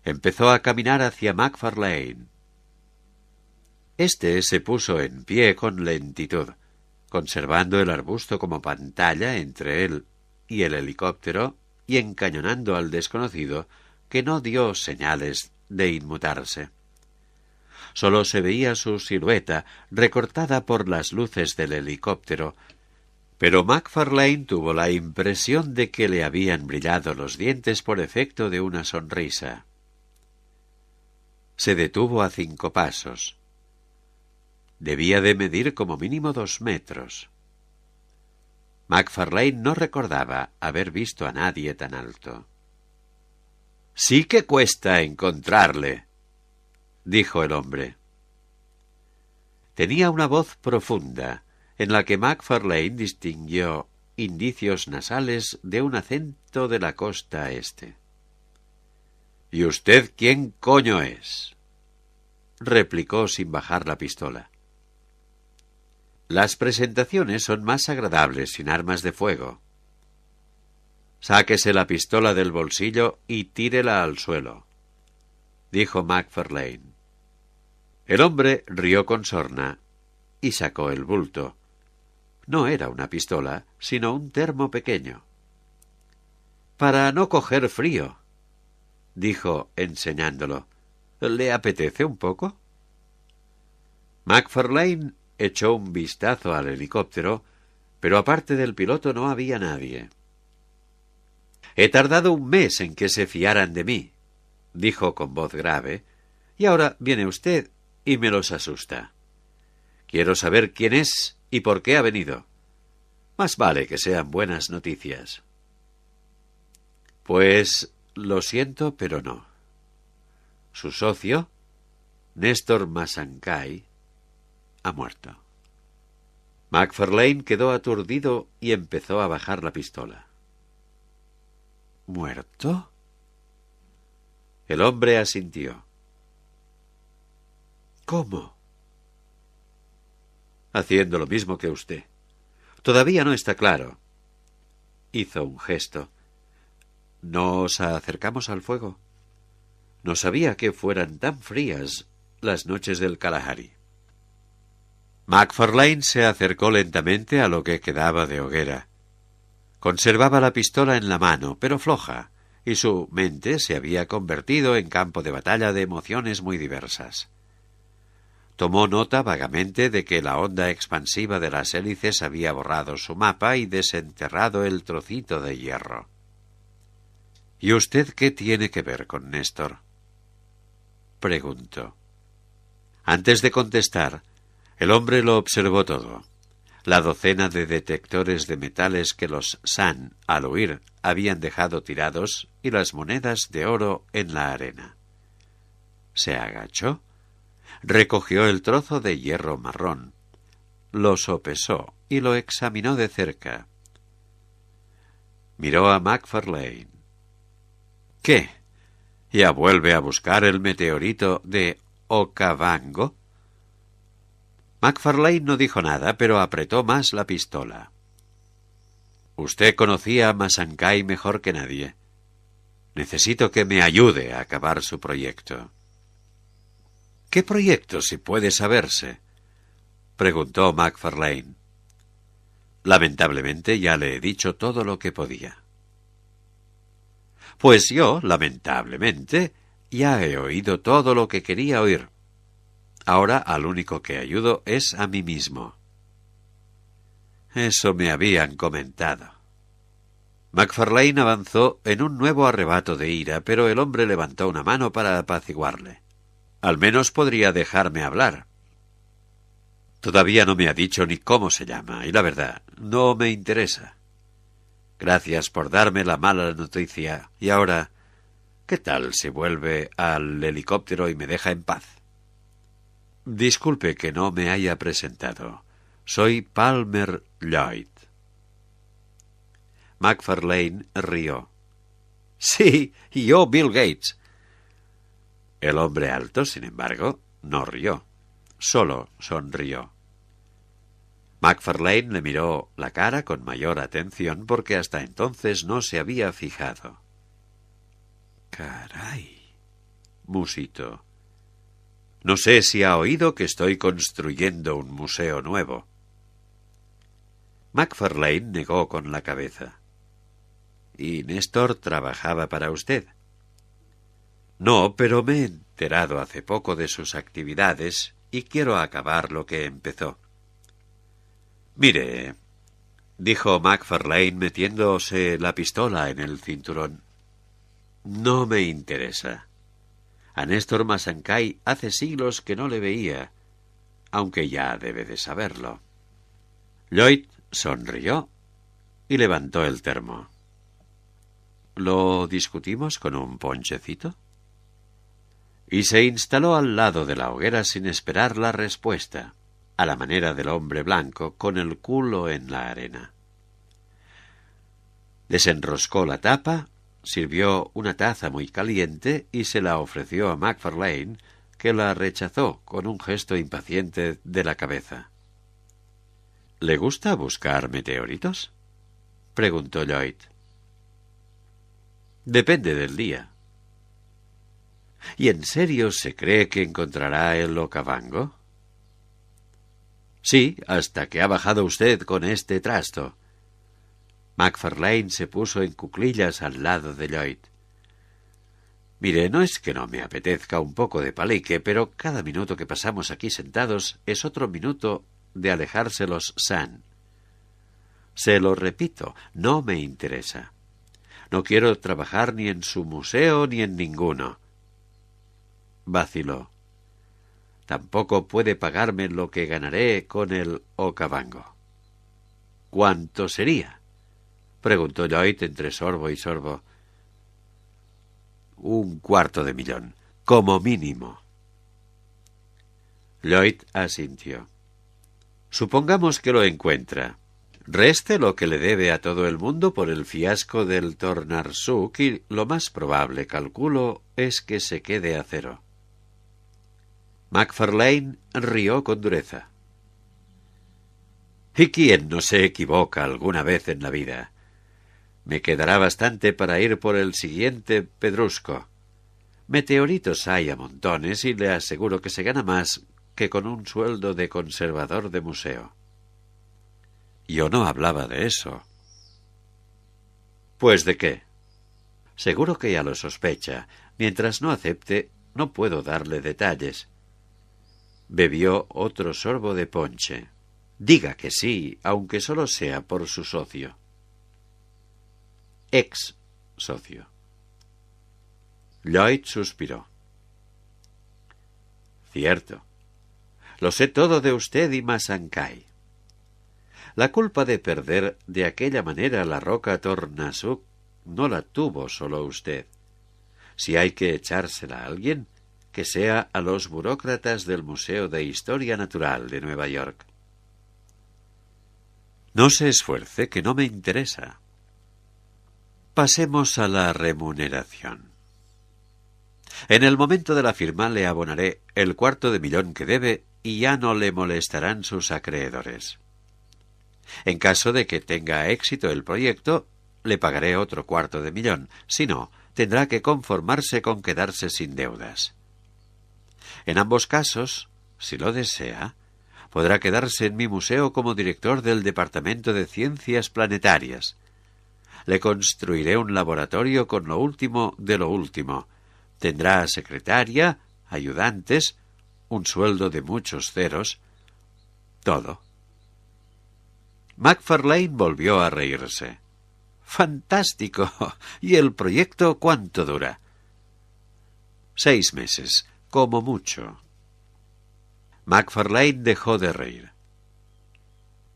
Empezó a caminar hacia MacFarlane. Este se puso en pie con lentitud, conservando el arbusto como pantalla entre él y el helicóptero y encañonando al desconocido, que no dio señales de inmutarse. Solo se veía su silueta recortada por las luces del helicóptero, pero MacFarlane tuvo la impresión de que le habían brillado los dientes por efecto de una sonrisa. Se detuvo a 5 pasos. Debía de medir como mínimo 2 metros. MacFarlane no recordaba haber visto a nadie tan alto. «Sí que cuesta encontrarle», dijo el hombre. Tenía una voz profunda, en la que MacFarlane distinguió indicios nasales de un acento de la costa este. «¿Y usted quién coño es?», replicó sin bajar la pistola. «Las presentaciones son más agradables sin armas de fuego. Sáquese la pistola del bolsillo y tírela al suelo», dijo MacFarlane. El hombre rió con sorna y sacó el bulto. No era una pistola, sino un termo pequeño. «Para no coger frío», dijo enseñándolo. «¿Le apetece un poco?» MacFarlane echó un vistazo al helicóptero, pero aparte del piloto no había nadie. «He tardado 1 mes en que se fiaran de mí», dijo con voz grave, «y ahora viene usted y me los asusta. Quiero saber quién es y por qué ha venido. Más vale que sean buenas noticias». «Pues lo siento, pero no. Su socio, Néstor Masancay, ha muerto». MacFarlane quedó aturdido y empezó a bajar la pistola. «¿Muerto?», El hombre asintió. ¿Cómo? Haciendo lo mismo que usted. Todavía no está claro. Hizo un gesto. ¿Nos acercamos al fuego? No sabía que fueran tan frías las noches del Kalahari. MacFarlane se acercó lentamente a lo que quedaba de hoguera. Conservaba la pistola en la mano, pero floja, y su mente se había convertido en campo de batalla de emociones muy diversas. Tomó nota vagamente de que la onda expansiva de las hélices había borrado su mapa y desenterrado el trocito de hierro. ¿Y usted qué tiene que ver con Néstor?, preguntó. Antes de contestar, el hombre lo observó todo. La docena de detectores de metales que los San, al huir, habían dejado tirados y las monedas de oro en la arena. Se agachó, recogió el trozo de hierro marrón, lo sopesó y lo examinó de cerca. Miró a MacFarlane. ¿Qué? ¿Ya vuelve a buscar el meteorito de Okavango? MacFarlane no dijo nada, pero apretó más la pistola. Usted conocía a Masankai mejor que nadie. Necesito que me ayude a acabar su proyecto. ¿Qué proyecto, si puede saberse?, preguntó MacFarlane. Lamentablemente ya le he dicho todo lo que podía. Pues yo, lamentablemente, ya he oído todo lo que quería oír. Ahora al único que ayudo es a mí mismo. Eso me habían comentado. MacFarlane avanzó en un nuevo arrebato de ira, pero el hombre levantó una mano para apaciguarle. Al menos podría dejarme hablar. Todavía no me ha dicho ni cómo se llama, y la verdad, no me interesa. Gracias por darme la mala noticia. Y ahora, ¿qué tal si vuelve al helicóptero y me deja en paz? Disculpe que no me haya presentado. Soy Palmer Lloyd. MacFarlane rió. Sí, y yo Bill Gates. El hombre alto, sin embargo, no rió. Solo sonrió. MacFarlane le miró la cara con mayor atención porque hasta entonces no se había fijado. «Caray», musitó. «No sé si ha oído que estoy construyendo un museo nuevo». MacFarlane negó con la cabeza. «¿Y Néstor trabajaba para usted?» «No, pero me he enterado hace poco de sus actividades y quiero acabar lo que empezó». «Mire», dijo MacFarlane metiéndose la pistola en el cinturón, «no me interesa. A Néstor Masankai hace siglos que no le veía, aunque ya debe de saberlo». Lloyd sonrió y levantó el termo. «¿Lo discutimos con un ponchecito?» Y se instaló al lado de la hoguera sin esperar la respuesta, a la manera del hombre blanco, con el culo en la arena. Desenroscó la tapa, sirvió una taza muy caliente y se la ofreció a MacFarlane, que la rechazó con un gesto impaciente de la cabeza. «¿Le gusta buscar meteoritos?», preguntó Lloyd. «Depende del día». «¿Y en serio se cree que encontrará el Okavango?» «Sí, hasta que ha bajado usted con este trasto». MacFarlane se puso en cuclillas al lado de Lloyd. «Mire, no es que no me apetezca un poco de palique, pero cada minuto que pasamos aquí sentados es otro minuto de alejarse los San. Se lo repito, no me interesa. No quiero trabajar ni en su museo ni en ninguno». Vaciló. «Tampoco puede pagarme lo que ganaré con el Okavango». «¿Cuánto sería?», preguntó Lloyd entre sorbo y sorbo. $250,000, como mínimo». Lloyd asintió. «Supongamos que lo encuentra. Reste lo que le debe a todo el mundo por el fiasco del Tornarsuk y lo más probable, calculo, es que se quede a cero. Macfarlane rió con dureza. ¿Y quién no se equivoca alguna vez en la vida? Me quedará bastante para ir por el siguiente pedrusco. Meteoritos hay a montones y le aseguro que se gana más que con un sueldo de conservador de museo. Yo no hablaba de eso. ¿Pues de qué? Seguro que ya lo sospecha. Mientras no acepte, no puedo darle detalles. Bebió otro sorbo de ponche. Diga que sí, aunque solo sea por su socio. Ex socio. Lloyd suspiró. Cierto. Lo sé todo de usted y Masankai. La culpa de perder de aquella manera la roca Tornasuk no la tuvo solo usted. Si hay que echársela a alguien, que sea a los burócratas del Museo de Historia Natural de Nueva York. No se esfuerce, que no me interesa. Pasemos a la remuneración. En el momento de la firma le abonaré el $250,000 que debe y ya no le molestarán sus acreedores. En caso de que tenga éxito el proyecto, le pagaré otro $250,000. Si no, tendrá que conformarse con quedarse sin deudas. En ambos casos, si lo desea, podrá quedarse en mi museo como director del Departamento de Ciencias Planetarias. Le construiré un laboratorio con lo último de lo último. Tendrá secretaria, ayudantes, un sueldo de muchos ceros. Todo. Macfarlane volvió a reírse. ¡Fantástico! ¿Y el proyecto cuánto dura? 6 meses, como mucho. Macfarlane dejó de reír.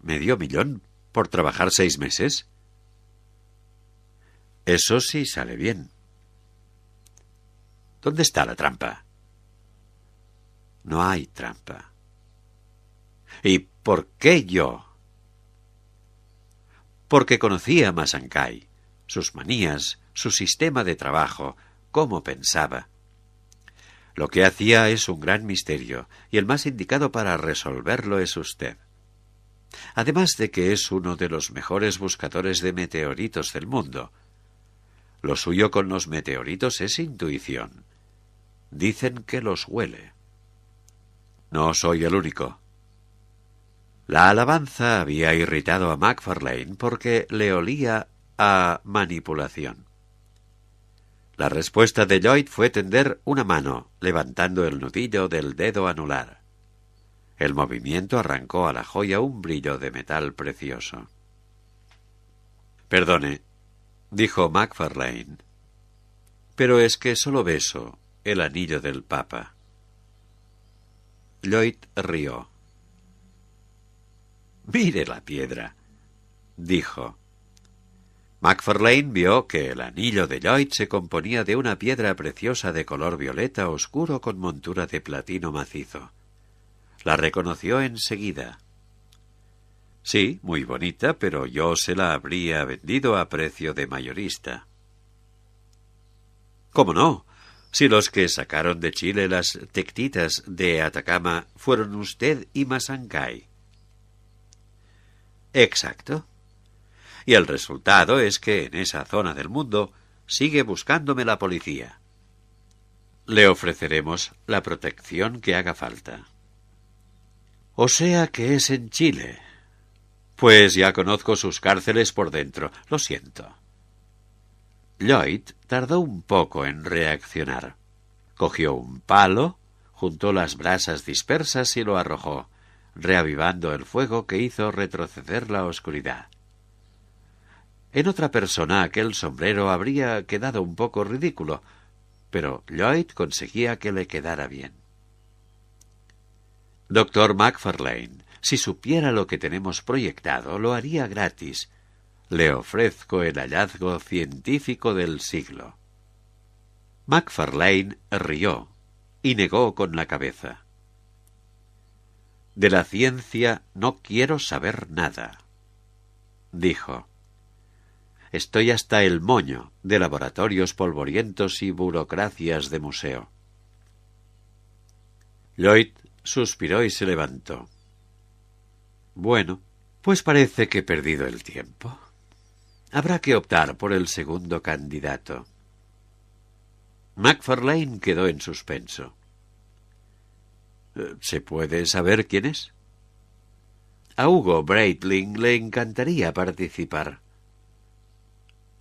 ¿$500,000 por trabajar 6 meses? Eso sí sale bien. ¿Dónde está la trampa? No hay trampa. ¿Y por qué yo? Porque conocía a Masankai, sus manías, su sistema de trabajo, cómo pensaba. Lo que hacía es un gran misterio, y el más indicado para resolverlo es usted. Además de que es uno de los mejores buscadores de meteoritos del mundo. Lo suyo con los meteoritos es intuición. Dicen que los huele. No soy el único. La alabanza había irritado a Macfarlane porque le olía a manipulación. La respuesta de Lloyd fue tender una mano, levantando el nudillo del dedo anular. El movimiento arrancó a la joya un brillo de metal precioso. «Perdone», dijo Macfarlane, «pero es que solo beso el anillo del Papa». Lloyd rió. «Mire la piedra», dijo. Macfarlane vio que el anillo de Lloyd se componía de una piedra preciosa de color violeta oscuro con montura de platino macizo. La reconoció enseguida. Sí, muy bonita, pero yo se la habría vendido a precio de mayorista. ¿Cómo no? Si los que sacaron de Chile las tectitas de Atacama fueron usted y Masankai. Exacto. Y el resultado es que en esa zona del mundo sigue buscándome la policía. Le ofreceremos la protección que haga falta. O sea que es en Chile. Pues ya conozco sus cárceles por dentro. Lo siento. Lloyd tardó un poco en reaccionar. Cogió un palo, juntó las brasas dispersas y lo arrojó, reavivando el fuego que hizo retroceder la oscuridad. En otra persona aquel sombrero habría quedado un poco ridículo, pero Lloyd conseguía que le quedara bien. Doctor Macfarlane, si supiera lo que tenemos proyectado, lo haría gratis. Le ofrezco el hallazgo científico del siglo. Macfarlane rió y negó con la cabeza. De la ciencia no quiero saber nada. dijo. Estoy hasta el moño de laboratorios polvorientos y burocracias de museo. Lloyd suspiró y se levantó. Bueno, pues parece que he perdido el tiempo. Habrá que optar por el segundo candidato. MacFarlane quedó en suspenso. ¿Se puede saber quién es? A Hugo Breitling le encantaría participar.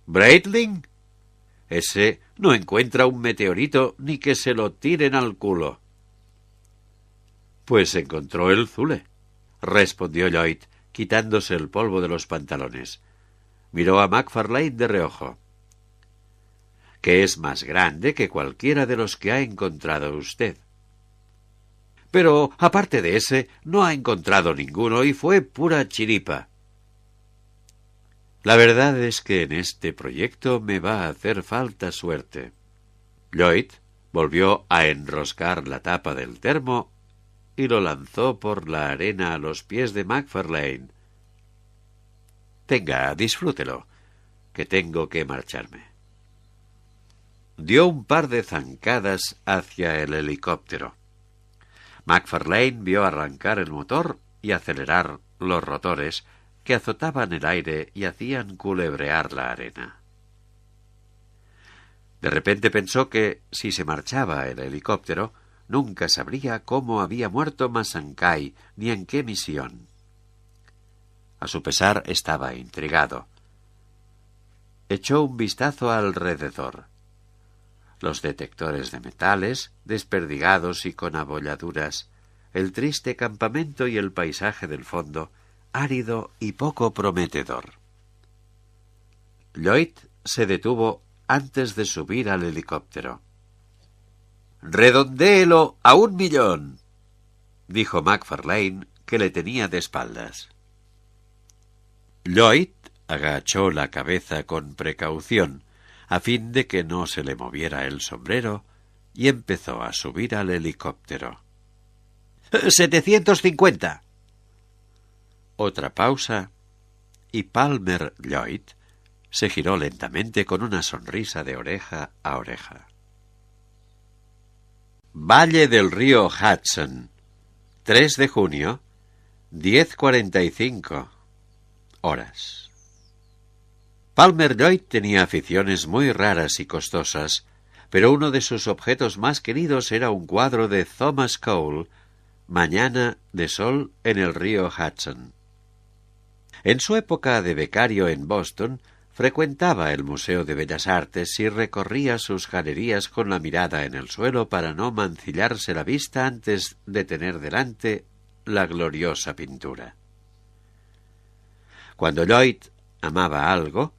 ¿Breitling? Ese no encuentra un meteorito ni que se lo tiren al culo. Pues encontró el Zule, respondió Lloyd, quitándose el polvo de los pantalones. Miró a MacFarlane de reojo. Que es más grande que cualquiera de los que ha encontrado usted. Pero, aparte de ese, no ha encontrado ninguno y fue pura chiripa. La verdad es que en este proyecto me va a hacer falta suerte. Lloyd volvió a enroscar la tapa del termo y lo lanzó por la arena a los pies de MacFarlane. Tenga, disfrútelo, que tengo que marcharme. Dio un par de zancadas hacia el helicóptero. MacFarlane vio arrancar el motor y acelerar los rotores que azotaban el aire y hacían culebrear la arena. De repente pensó que, si se marchaba el helicóptero, nunca sabría cómo había muerto Masankai ni en qué misión. A su pesar estaba intrigado. Echó un vistazo alrededor. Los detectores de metales, desperdigados y con abolladuras, el triste campamento y el paisaje del fondo, árido y poco prometedor. Lloyd se detuvo antes de subir al helicóptero. «Redondéelo a 1.000.000», dijo MacFarlane, que le tenía de espaldas. Lloyd agachó la cabeza con precaución, a fin de que no se le moviera el sombrero, y empezó a subir al helicóptero. «750». Otra pausa, y Palmer Lloyd se giró lentamente con una sonrisa de oreja a oreja. Valle del río Hudson, 3 de junio, 10:45 horas. Palmer Lloyd tenía aficiones muy raras y costosas, pero uno de sus objetos más queridos era un cuadro de Thomas Cole, Mañana de sol en el río Hudson. En su época de becario en Boston, frecuentaba el Museo de Bellas Artes y recorría sus galerías con la mirada en el suelo para no mancillarse la vista antes de tener delante la gloriosa pintura. Cuando Lloyd amaba algo,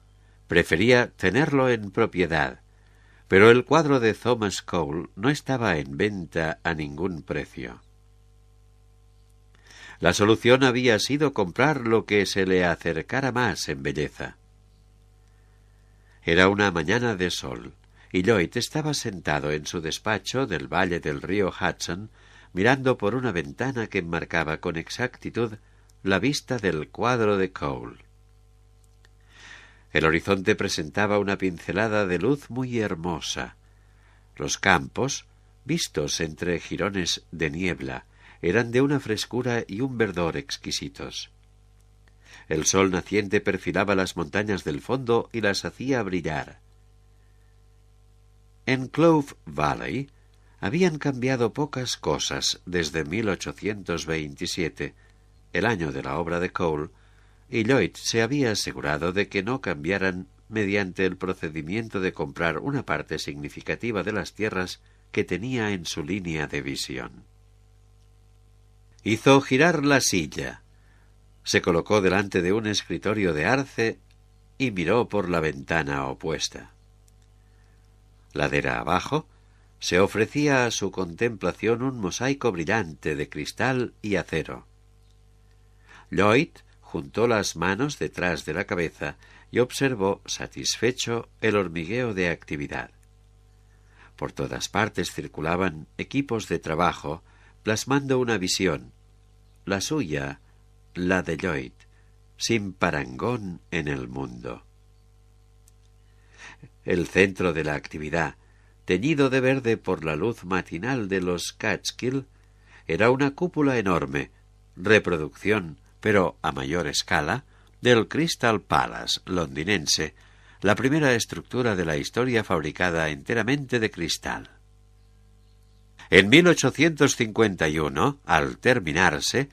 prefería tenerlo en propiedad, pero el cuadro de Thomas Cole no estaba en venta a ningún precio. La solución había sido comprar lo que se le acercara más en belleza. Era una mañana de sol, y Lloyd estaba sentado en su despacho del valle del río Hudson, mirando por una ventana que enmarcaba con exactitud la vista del cuadro de Cole. El horizonte presentaba una pincelada de luz muy hermosa. Los campos, vistos entre jirones de niebla, eran de una frescura y un verdor exquisitos. El sol naciente perfilaba las montañas del fondo y las hacía brillar. En Clove Valley habían cambiado pocas cosas desde 1827, el año de la obra de Cole, y Lloyd se había asegurado de que no cambiaran mediante el procedimiento de comprar una parte significativa de las tierras que tenía en su línea de visión. Hizo girar la silla, se colocó delante de un escritorio de arce y miró por la ventana opuesta. Ladera abajo, se ofrecía a su contemplación un mosaico brillante de cristal y acero. Lloyd juntó las manos detrás de la cabeza y observó, satisfecho, el hormigueo de actividad. Por todas partes circulaban equipos de trabajo, plasmando una visión, la suya, la de Lloyd, sin parangón en el mundo. El centro de la actividad, teñido de verde por la luz matinal de los Catskill, era una cúpula enorme, reproducción, pero a mayor escala, del Crystal Palace londinense, la primera estructura de la historia fabricada enteramente de cristal. En 1851, al terminarse,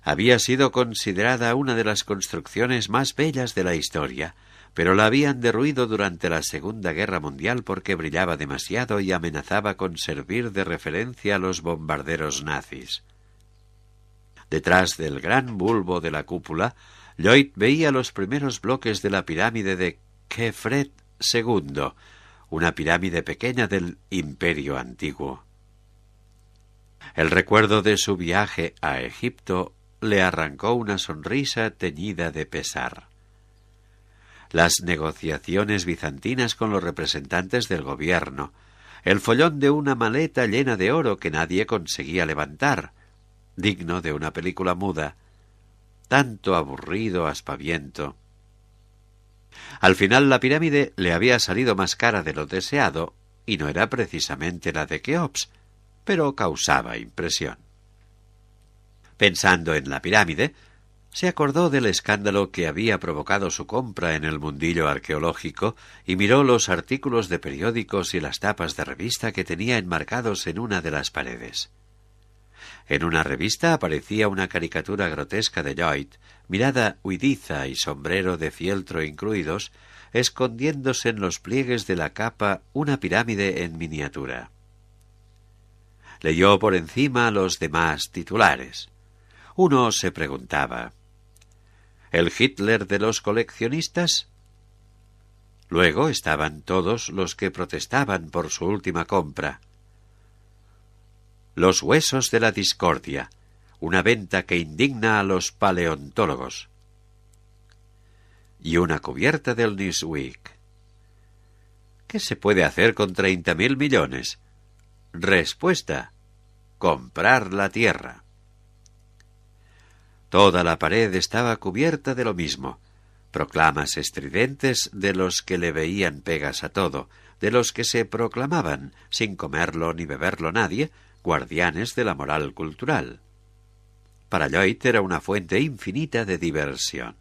había sido considerada una de las construcciones más bellas de la historia, pero la habían derruido durante la Segunda Guerra Mundial porque brillaba demasiado y amenazaba con servir de referencia a los bombarderos nazis. Detrás del gran bulbo de la cúpula, Lloyd veía los primeros bloques de la pirámide de Khefret II, una pirámide pequeña del Imperio Antiguo. El recuerdo de su viaje a Egipto le arrancó una sonrisa teñida de pesar. Las negociaciones bizantinas con los representantes del gobierno, el follón de una maleta llena de oro que nadie conseguía levantar, digno de una película muda, tanto aburrido aspaviento. Al final la pirámide le había salido más cara de lo deseado, y no era precisamente la de Keops, pero causaba impresión. Pensando en la pirámide, se acordó del escándalo que había provocado su compra en el mundillo arqueológico y miró los artículos de periódicos y las tapas de revista que tenía enmarcados en una de las paredes. En una revista aparecía una caricatura grotesca de Lloyd, mirada huidiza y sombrero de fieltro incluidos, escondiéndose en los pliegues de la capa una pirámide en miniatura. Leyó por encima los demás titulares. Uno se preguntaba: ¿el Hitler de los coleccionistas? Luego estaban todos los que protestaban por su última compra. Los huesos de la discordia, una venta que indigna a los paleontólogos. Y una cubierta del Newsweek. ¿Qué se puede hacer con 30.000 millones? Respuesta: comprar la tierra. Toda la pared estaba cubierta de lo mismo, proclamas estridentes de los que le veían pegas a todo, de los que se proclamaban, sin comerlo ni beberlo nadie, guardianes de la moral cultural. Para Lloyd era una fuente infinita de diversión.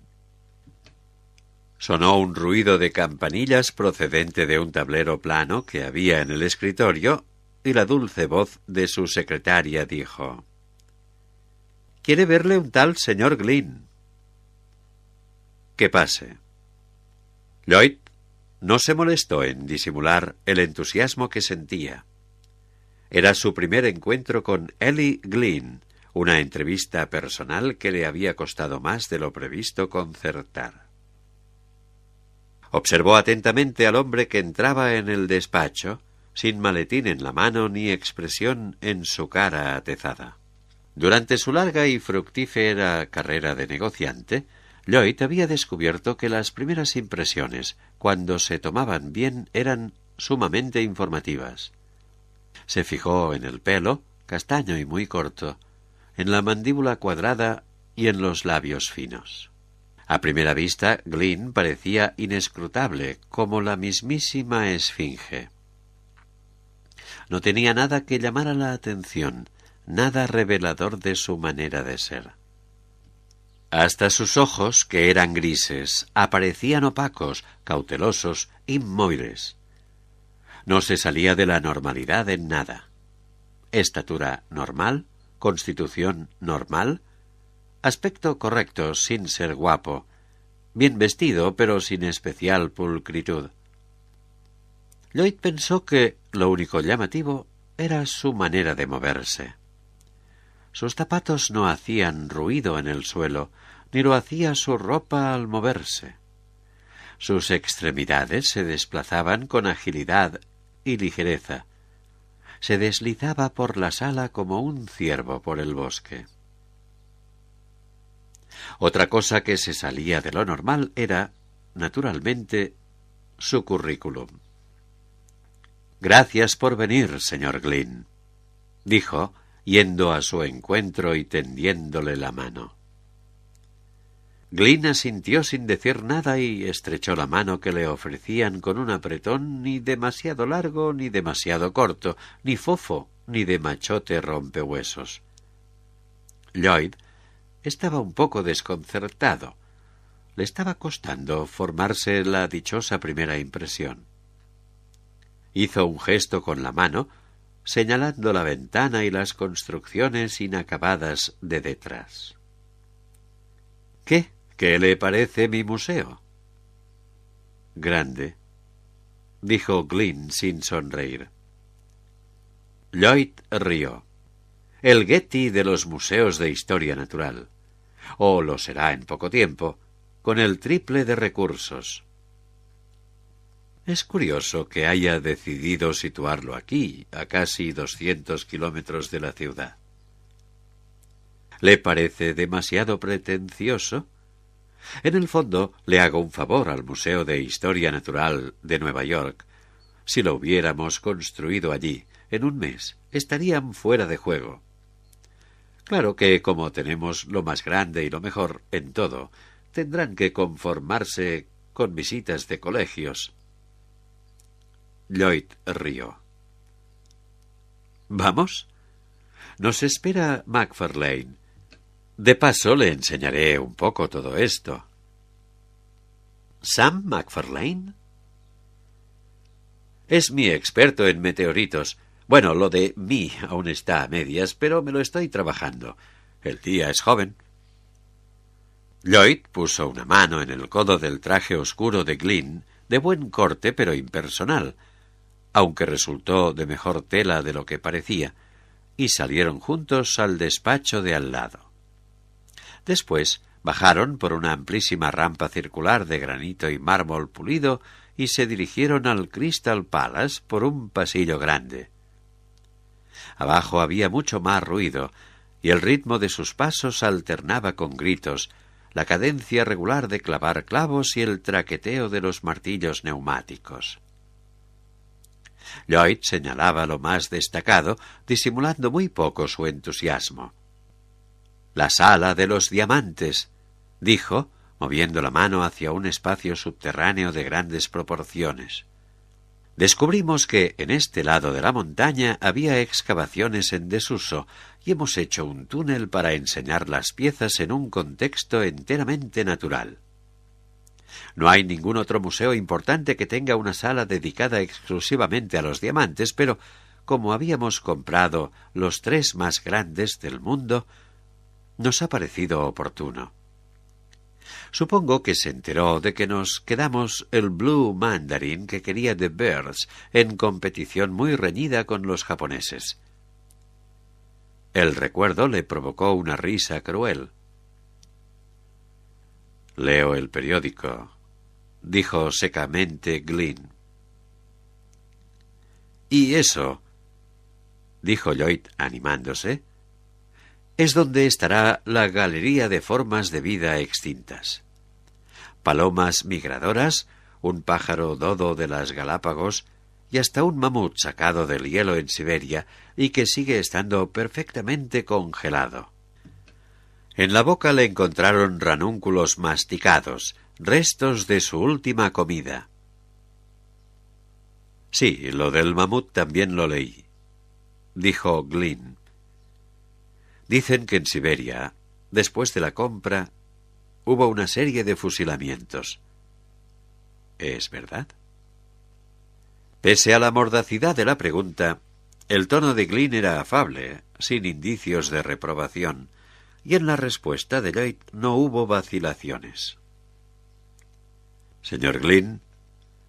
Sonó un ruido de campanillas procedente de un tablero plano que había en el escritorio, y la dulce voz de su secretaria dijo: «¿Quiere verle un tal señor Glynn?» «Que pase». Lloyd no se molestó en disimular el entusiasmo que sentía. Era su primer encuentro con Ellie Glynn, una entrevista personal que le había costado más de lo previsto concertar. Observó atentamente al hombre que entraba en el despacho, sin maletín en la mano ni expresión en su cara atezada. Durante su larga y fructífera carrera de negociante, Lloyd había descubierto que las primeras impresiones, cuando se tomaban bien, eran sumamente informativas. Se fijó en el pelo, castaño y muy corto, en la mandíbula cuadrada y en los labios finos. A primera vista, Glynn parecía inescrutable, como la mismísima esfinge. No tenía nada que llamara la atención, nada revelador de su manera de ser. Hasta sus ojos, que eran grises, aparecían opacos, cautelosos, inmóviles. No se salía de la normalidad en nada. Estatura normal, constitución normal, aspecto correcto sin ser guapo, bien vestido pero sin especial pulcritud. Lloyd pensó que lo único llamativo era su manera de moverse. Sus zapatos no hacían ruido en el suelo, ni lo hacía su ropa al moverse. Sus extremidades se desplazaban con agilidad y ligereza. Se deslizaba por la sala como un ciervo por el bosque. Otra cosa que se salía de lo normal era, naturalmente, su currículum. «Gracias por venir, señor Glynn», dijo, yendo a su encuentro y tendiéndole la mano. Glynn asintió sin decir nada y estrechó la mano que le ofrecían con un apretón ni demasiado largo ni demasiado corto, ni fofo ni de machote rompehuesos. Lloyd estaba un poco desconcertado. Le estaba costando formarse la dichosa primera impresión. Hizo un gesto con la mano, señalando la ventana y las construcciones inacabadas de detrás. ¿Qué le parece mi museo? Grande, dijo Glynn sin sonreír. Lloyd rió. El Getty de los museos de historia natural. O lo será en poco tiempo, con el triple de recursos. Es curioso que haya decidido situarlo aquí, a casi 200 kilómetros de la ciudad. ¿Le parece demasiado pretencioso? En el fondo, le hago un favor al Museo de Historia Natural de Nueva York. Si lo hubiéramos construido allí, en un mes, estarían fuera de juego. Claro que, como tenemos lo más grande y lo mejor en todo, tendrán que conformarse con visitas de colegios. Lloyd rió. ¿Vamos? Nos espera McFarlane. De paso le enseñaré un poco todo esto. ¿Sam McFarlane? Es mi experto en meteoritos. Bueno, lo de mí aún está a medias, pero me lo estoy trabajando. El día es joven. Lloyd puso una mano en el codo del traje oscuro de Glynn, de buen corte pero impersonal, aunque resultó de mejor tela de lo que parecía, y salieron juntos al despacho de al lado. Después bajaron por una amplísima rampa circular de granito y mármol pulido y se dirigieron al Crystal Palace por un pasillo grande. Abajo había mucho más ruido, y el ritmo de sus pasos alternaba con gritos, la cadencia regular de clavar clavos y el traqueteo de los martillos neumáticos. Lloyd señalaba lo más destacado, disimulando muy poco su entusiasmo. «La sala de los diamantes», dijo, moviendo la mano hacia un espacio subterráneo de grandes proporciones. Descubrimos que en este lado de la montaña había excavaciones en desuso y hemos hecho un túnel para enseñar las piezas en un contexto enteramente natural. No hay ningún otro museo importante que tenga una sala dedicada exclusivamente a los diamantes, pero como habíamos comprado los 3 más grandes del mundo, nos ha parecido oportuno. Supongo que se enteró de que nos quedamos el Blue Mandarin que quería The Birds en competición muy reñida con los japoneses. El recuerdo le provocó una risa cruel. «Leo el periódico», dijo secamente Glynn. «¿Y eso?», dijo Lloyd animándose, «es donde estará la galería de formas de vida extintas. Palomas migradoras, un pájaro dodo de las Galápagos y hasta un mamut sacado del hielo en Siberia y que sigue estando perfectamente congelado. En la boca le encontraron ranúnculos masticados, restos de su última comida». «Sí, lo del mamut también lo leí», dijo Glynn. «Dicen que en Siberia, después de la compra, hubo una serie de fusilamientos. ¿Es verdad?». Pese a la mordacidad de la pregunta, el tono de Glynn era afable, sin indicios de reprobación, y en la respuesta de Lloyd no hubo vacilaciones. «Señor Glynn,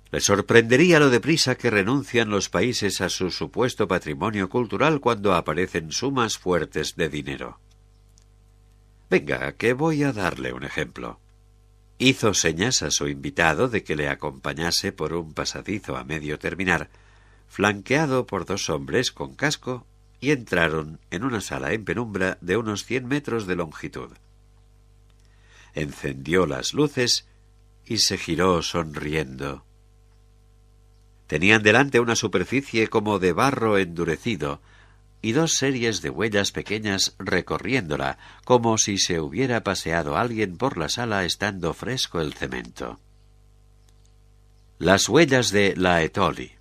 le sorprendería lo deprisa que renuncian los países a su supuesto patrimonio cultural cuando aparecen sumas fuertes de dinero. Venga, que voy a darle un ejemplo». Hizo señas a su invitado de que le acompañase por un pasadizo a medio terminar, flanqueado por 2 hombres con casco, y entraron en una sala en penumbra de unos 100 metros de longitud. Encendió las luces y se giró sonriendo. Tenían delante una superficie como de barro endurecido, y 2 series de huellas pequeñas recorriéndola, como si se hubiera paseado alguien por la sala estando fresco el cemento. «Las huellas de Laetoli»,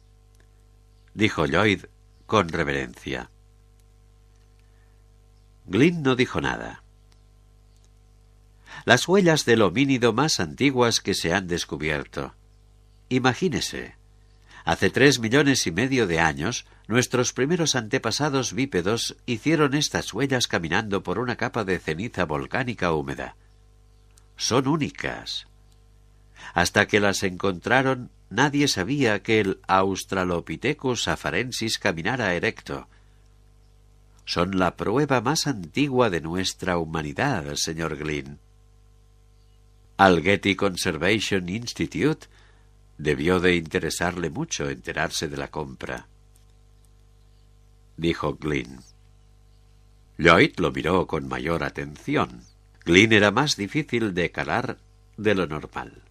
dijo Lloyd con reverencia. Glynn no dijo nada. «Las huellas del homínido más antiguas que se han descubierto. Imagínese. Hace 3,5 millones de años, nuestros primeros antepasados bípedos hicieron estas huellas caminando por una capa de ceniza volcánica húmeda. Son únicas. Hasta que las encontraron, nadie sabía que el Australopithecus afarensis caminara erecto. Son la prueba más antigua de nuestra humanidad, señor Glynn. Al Getty Conservation Institute debió de interesarle mucho enterarse de la compra», dijo Glynn. Lloyd lo miró con mayor atención. Glynn era más difícil de calar de lo normal.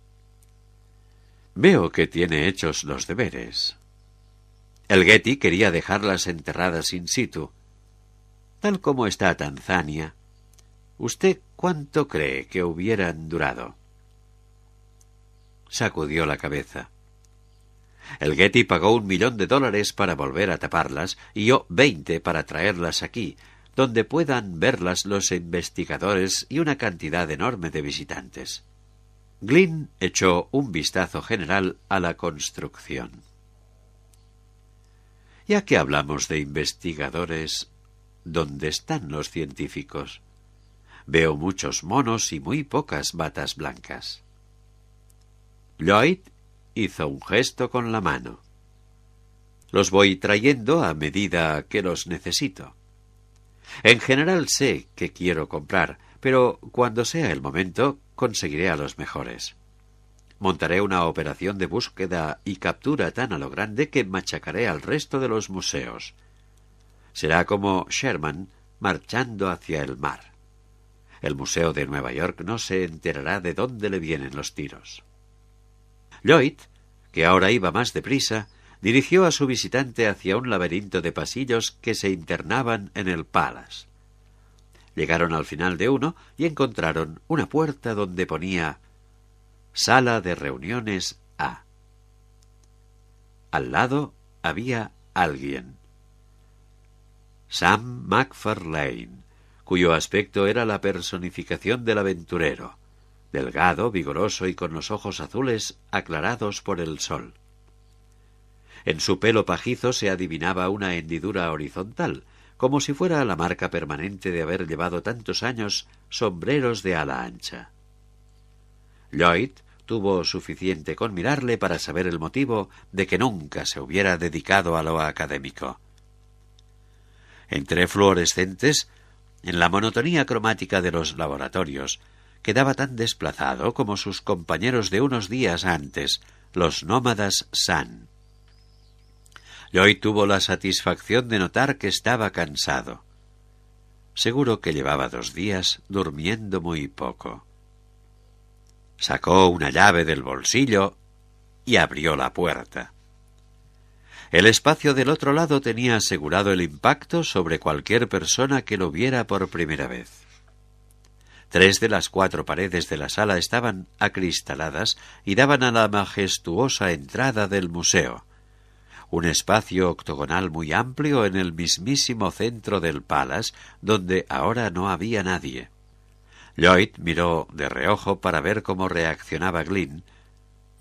«Veo que tiene hechos los deberes. El Getty quería dejarlas enterradas in situ. Tal como está Tanzania, ¿usted cuánto cree que hubieran durado?» Sacudió la cabeza. «El Getty pagó $1 millón para volver a taparlas y yo 20 para traerlas aquí, donde puedan verlas los investigadores y una cantidad enorme de visitantes». Glynn echó un vistazo general a la construcción. «Ya que hablamos de investigadores, ¿dónde están los científicos? Veo muchos monos y muy pocas batas blancas». Lloyd hizo un gesto con la mano. «Los voy trayendo a medida que los necesito. En general sé que quiero comprar, pero cuando sea el momento conseguiré a los mejores. Montaré una operación de búsqueda y captura tan a lo grande que machacaré al resto de los museos. Será como Sherman marchando hacia el mar. El Museo de Nueva York no se enterará de dónde le vienen los tiros». Lloyd, que ahora iba más deprisa, dirigió a su visitante hacia un laberinto de pasillos que se internaban en el Palace. Llegaron al final de uno y encontraron una puerta donde ponía «Sala de reuniones A». Al lado había alguien. Sam MacFarlane, cuyo aspecto era la personificación del aventurero, delgado, vigoroso y con los ojos azules aclarados por el sol. En su pelo pajizo se adivinaba una hendidura horizontal, como si fuera la marca permanente de haber llevado tantos años sombreros de ala ancha. Lloyd tuvo suficiente con mirarle para saber el motivo de que nunca se hubiera dedicado a lo académico. Entre fluorescentes, en la monotonía cromática de los laboratorios, quedaba tan desplazado como sus compañeros de unos días antes, los nómadas San. Lloyd tuvo la satisfacción de notar que estaba cansado. Seguro que llevaba 2 días durmiendo muy poco. Sacó una llave del bolsillo y abrió la puerta. El espacio del otro lado tenía asegurado el impacto sobre cualquier persona que lo viera por primera vez. 3 de las 4 paredes de la sala estaban acristaladas y daban a la majestuosa entrada del museo, un espacio octogonal muy amplio en el mismísimo centro del Palace, donde ahora no había nadie. Lloyd miró de reojo para ver cómo reaccionaba Glynn,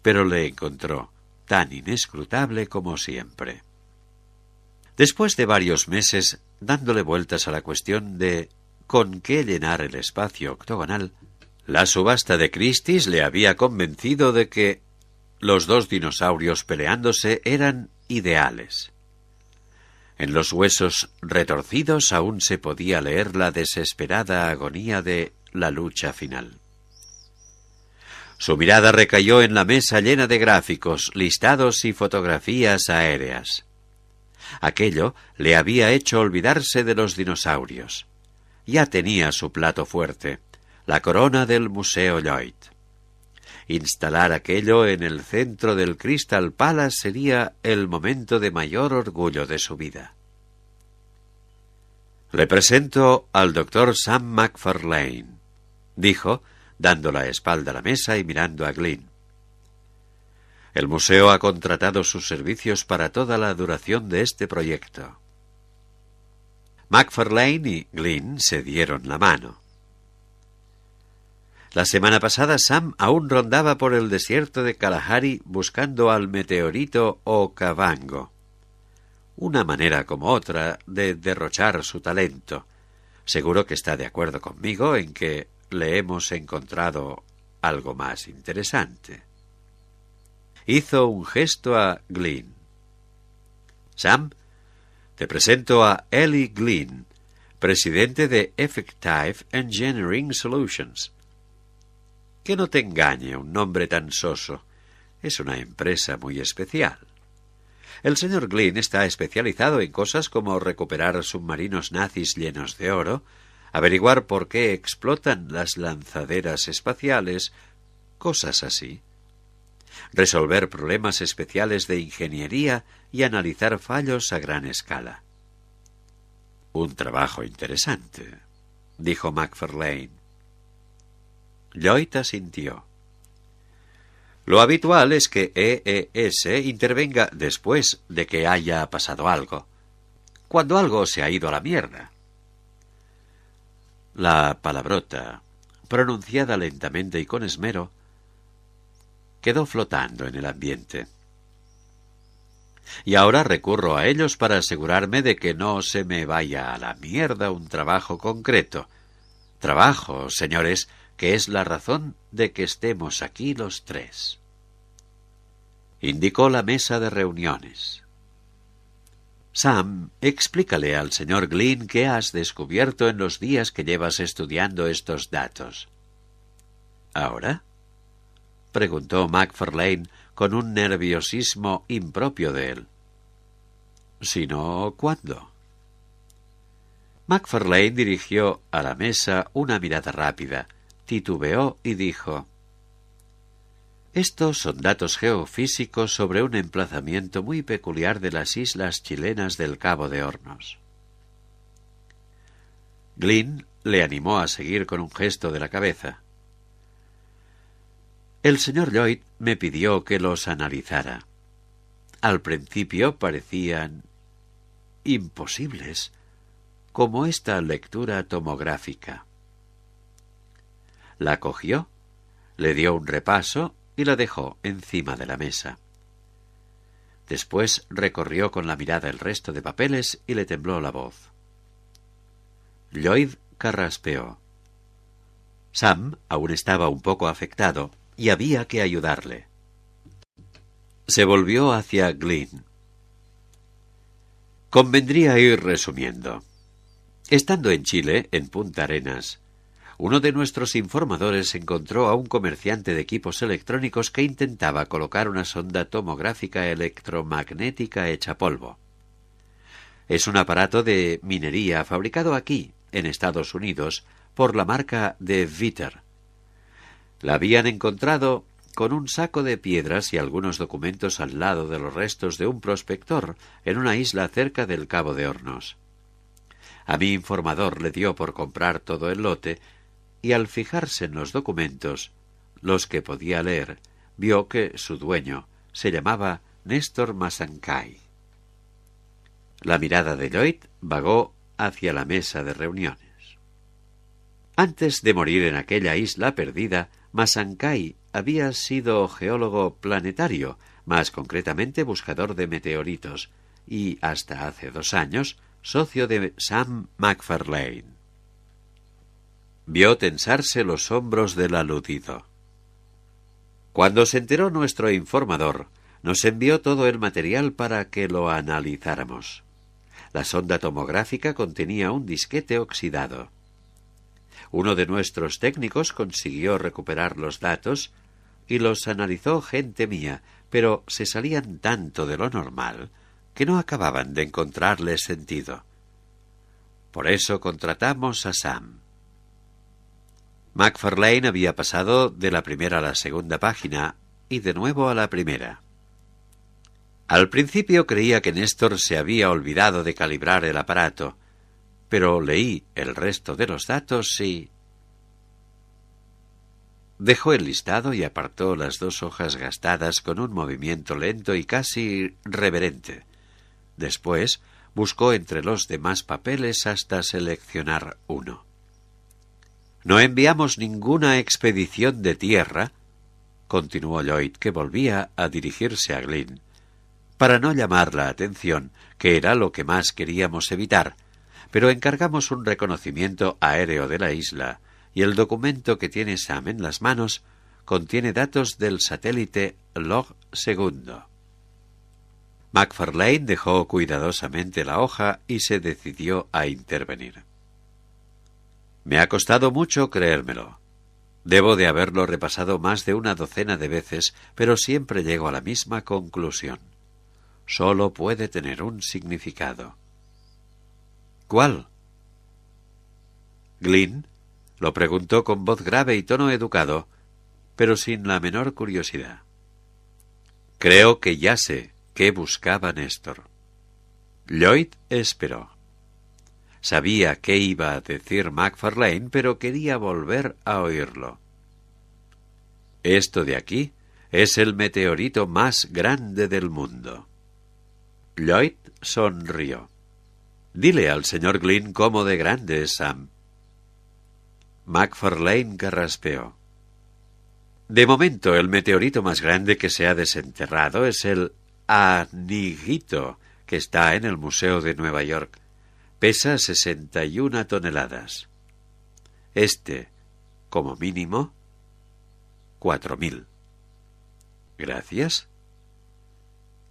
pero le encontró tan inescrutable como siempre. Después de varios meses dándole vueltas a la cuestión de con qué llenar el espacio octogonal, la subasta de Christie's le había convencido de que los 2 dinosaurios peleándose eran ideales. En los huesos retorcidos aún se podía leer la desesperada agonía de la lucha final. Su mirada recayó en la mesa llena de gráficos, listados y fotografías aéreas. Aquello le había hecho olvidarse de los dinosaurios. Ya tenía su plato fuerte, la corona del Museo Lloyd. Instalar aquello en el centro del Crystal Palace sería el momento de mayor orgullo de su vida. Le presento al doctor Sam MacFarlane, dijo, dando la espalda a la mesa y mirando a Glynn. El museo ha contratado sus servicios para toda la duración de este proyecto. MacFarlane y Glynn se dieron la mano. La semana pasada Sam aún rondaba por el desierto de Kalahari buscando al meteorito Okavango. Una manera como otra de derrochar su talento. Seguro que está de acuerdo conmigo en que le hemos encontrado algo más interesante. Hizo un gesto a Glynn. Sam, te presento a Eli Glynn, presidente de Effective Engineering Solutions. Que no te engañe un nombre tan soso. Es una empresa muy especial. El señor Glynn está especializado en cosas como recuperar submarinos nazis llenos de oro, averiguar por qué explotan las lanzaderas espaciales, cosas así. Resolver problemas especiales de ingeniería y analizar fallos a gran escala. Un trabajo interesante, dijo MacFarlane. Lloyd asintió. Lo habitual es que EES intervenga después de que haya pasado algo, cuando algo se ha ido a la mierda. La palabrota, pronunciada lentamente y con esmero, quedó flotando en el ambiente. Y ahora recurro a ellos para asegurarme de que no se me vaya a la mierda un trabajo concreto. Trabajo, señores, que es la razón de que estemos aquí los tres. Indicó la mesa de reuniones. Sam, explícale al señor Glynn qué has descubierto en los días que llevas estudiando estos datos. ¿Ahora?, preguntó MacFarlane con un nerviosismo impropio de él. Si no, ¿cuándo? MacFarlane dirigió a la mesa una mirada rápida, titubeó y dijo: estos son datos geofísicos sobre un emplazamiento muy peculiar de las islas chilenas del Cabo de Hornos. Glynn le animó a seguir con un gesto de la cabeza. El señor Lloyd me pidió que los analizara. Al principio parecían imposibles, como esta lectura tomográfica. La cogió, le dio un repaso y la dejó encima de la mesa. Después recorrió con la mirada el resto de papeles y le tembló la voz. Lloyd carraspeó. Sam aún estaba un poco afectado y había que ayudarle. Se volvió hacia Glynn. Convendría ir resumiendo. Estando en Chile, en Punta Arenas, uno de nuestros informadores encontró a un comerciante de equipos electrónicos que intentaba colocar una sonda tomográfica electromagnética hecha polvo. Es un aparato de minería fabricado aquí, en Estados Unidos, por la marca de Viter. La habían encontrado con un saco de piedras y algunos documentos al lado de los restos de un prospector en una isla cerca del Cabo de Hornos. A mi informador le dio por comprar todo el lote y al fijarse en los documentos, los que podía leer, vio que su dueño se llamaba Néstor Masancay. La mirada de Lloyd vagó hacia la mesa de reuniones. Antes de morir en aquella isla perdida, Masancay había sido geólogo planetario, más concretamente buscador de meteoritos, y hasta hace 2 años socio de Sam MacFarlane. Vio tensarse los hombros del aludido. Cuando se enteró nuestro informador, nos envió todo el material para que lo analizáramos. La sonda tomográfica contenía un disquete oxidado. Uno de nuestros técnicos consiguió recuperar los datos y los analizó gente mía, pero se salían tanto de lo normal que no acababan de encontrarle sentido. Por eso contratamos a Sam. MacFarlane había pasado de la primera a la segunda página y de nuevo a la primera. Al principio creía que Néstor se había olvidado de calibrar el aparato, pero leí el resto de los datos y... Dejó el listado y apartó las 2 hojas gastadas con un movimiento lento y casi reverente. Después buscó entre los demás papeles hasta seleccionar uno. «No enviamos ninguna expedición de tierra», continuó Lloyd, que volvía a dirigirse a Glynn, «para no llamar la atención, que era lo que más queríamos evitar, pero encargamos un reconocimiento aéreo de la isla, y el documento que tiene Sam en las manos contiene datos del satélite Log II». MacFarlane dejó cuidadosamente la hoja y se decidió a intervenir. «Me ha costado mucho creérmelo. Debo de haberlo repasado más de una docena de veces, pero siempre llego a la misma conclusión. Solo puede tener un significado». «¿Cuál?». Glynn lo preguntó con voz grave y tono educado, pero sin la menor curiosidad. «Creo que ya sé qué buscaba Néstor». Lloyd esperó. Sabía qué iba a decir MacFarlane, pero quería volver a oírlo. «Esto de aquí es el meteorito más grande del mundo». Lloyd sonrió. «Dile al señor Glynn cómo de grande es Sam». MacFarlane carraspeó. «De momento, el meteorito más grande que se ha desenterrado es el Aniguito, que está en el Museo de Nueva York. Pesa 61 toneladas. Este, como mínimo, 4.000. «Gracias»,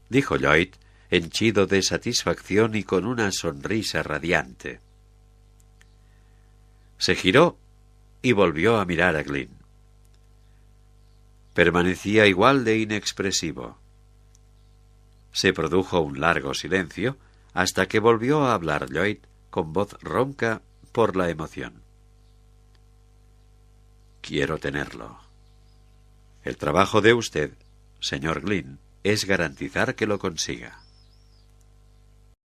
dijo Lloyd, henchido de satisfacción y con una sonrisa radiante. Se giró y volvió a mirar a Glynn. Permanecía igual de inexpresivo. Se produjo un largo silencio hasta que volvió a hablar Lloyd con voz ronca por la emoción. «Quiero tenerlo. El trabajo de usted, señor Glynn, es garantizar que lo consiga».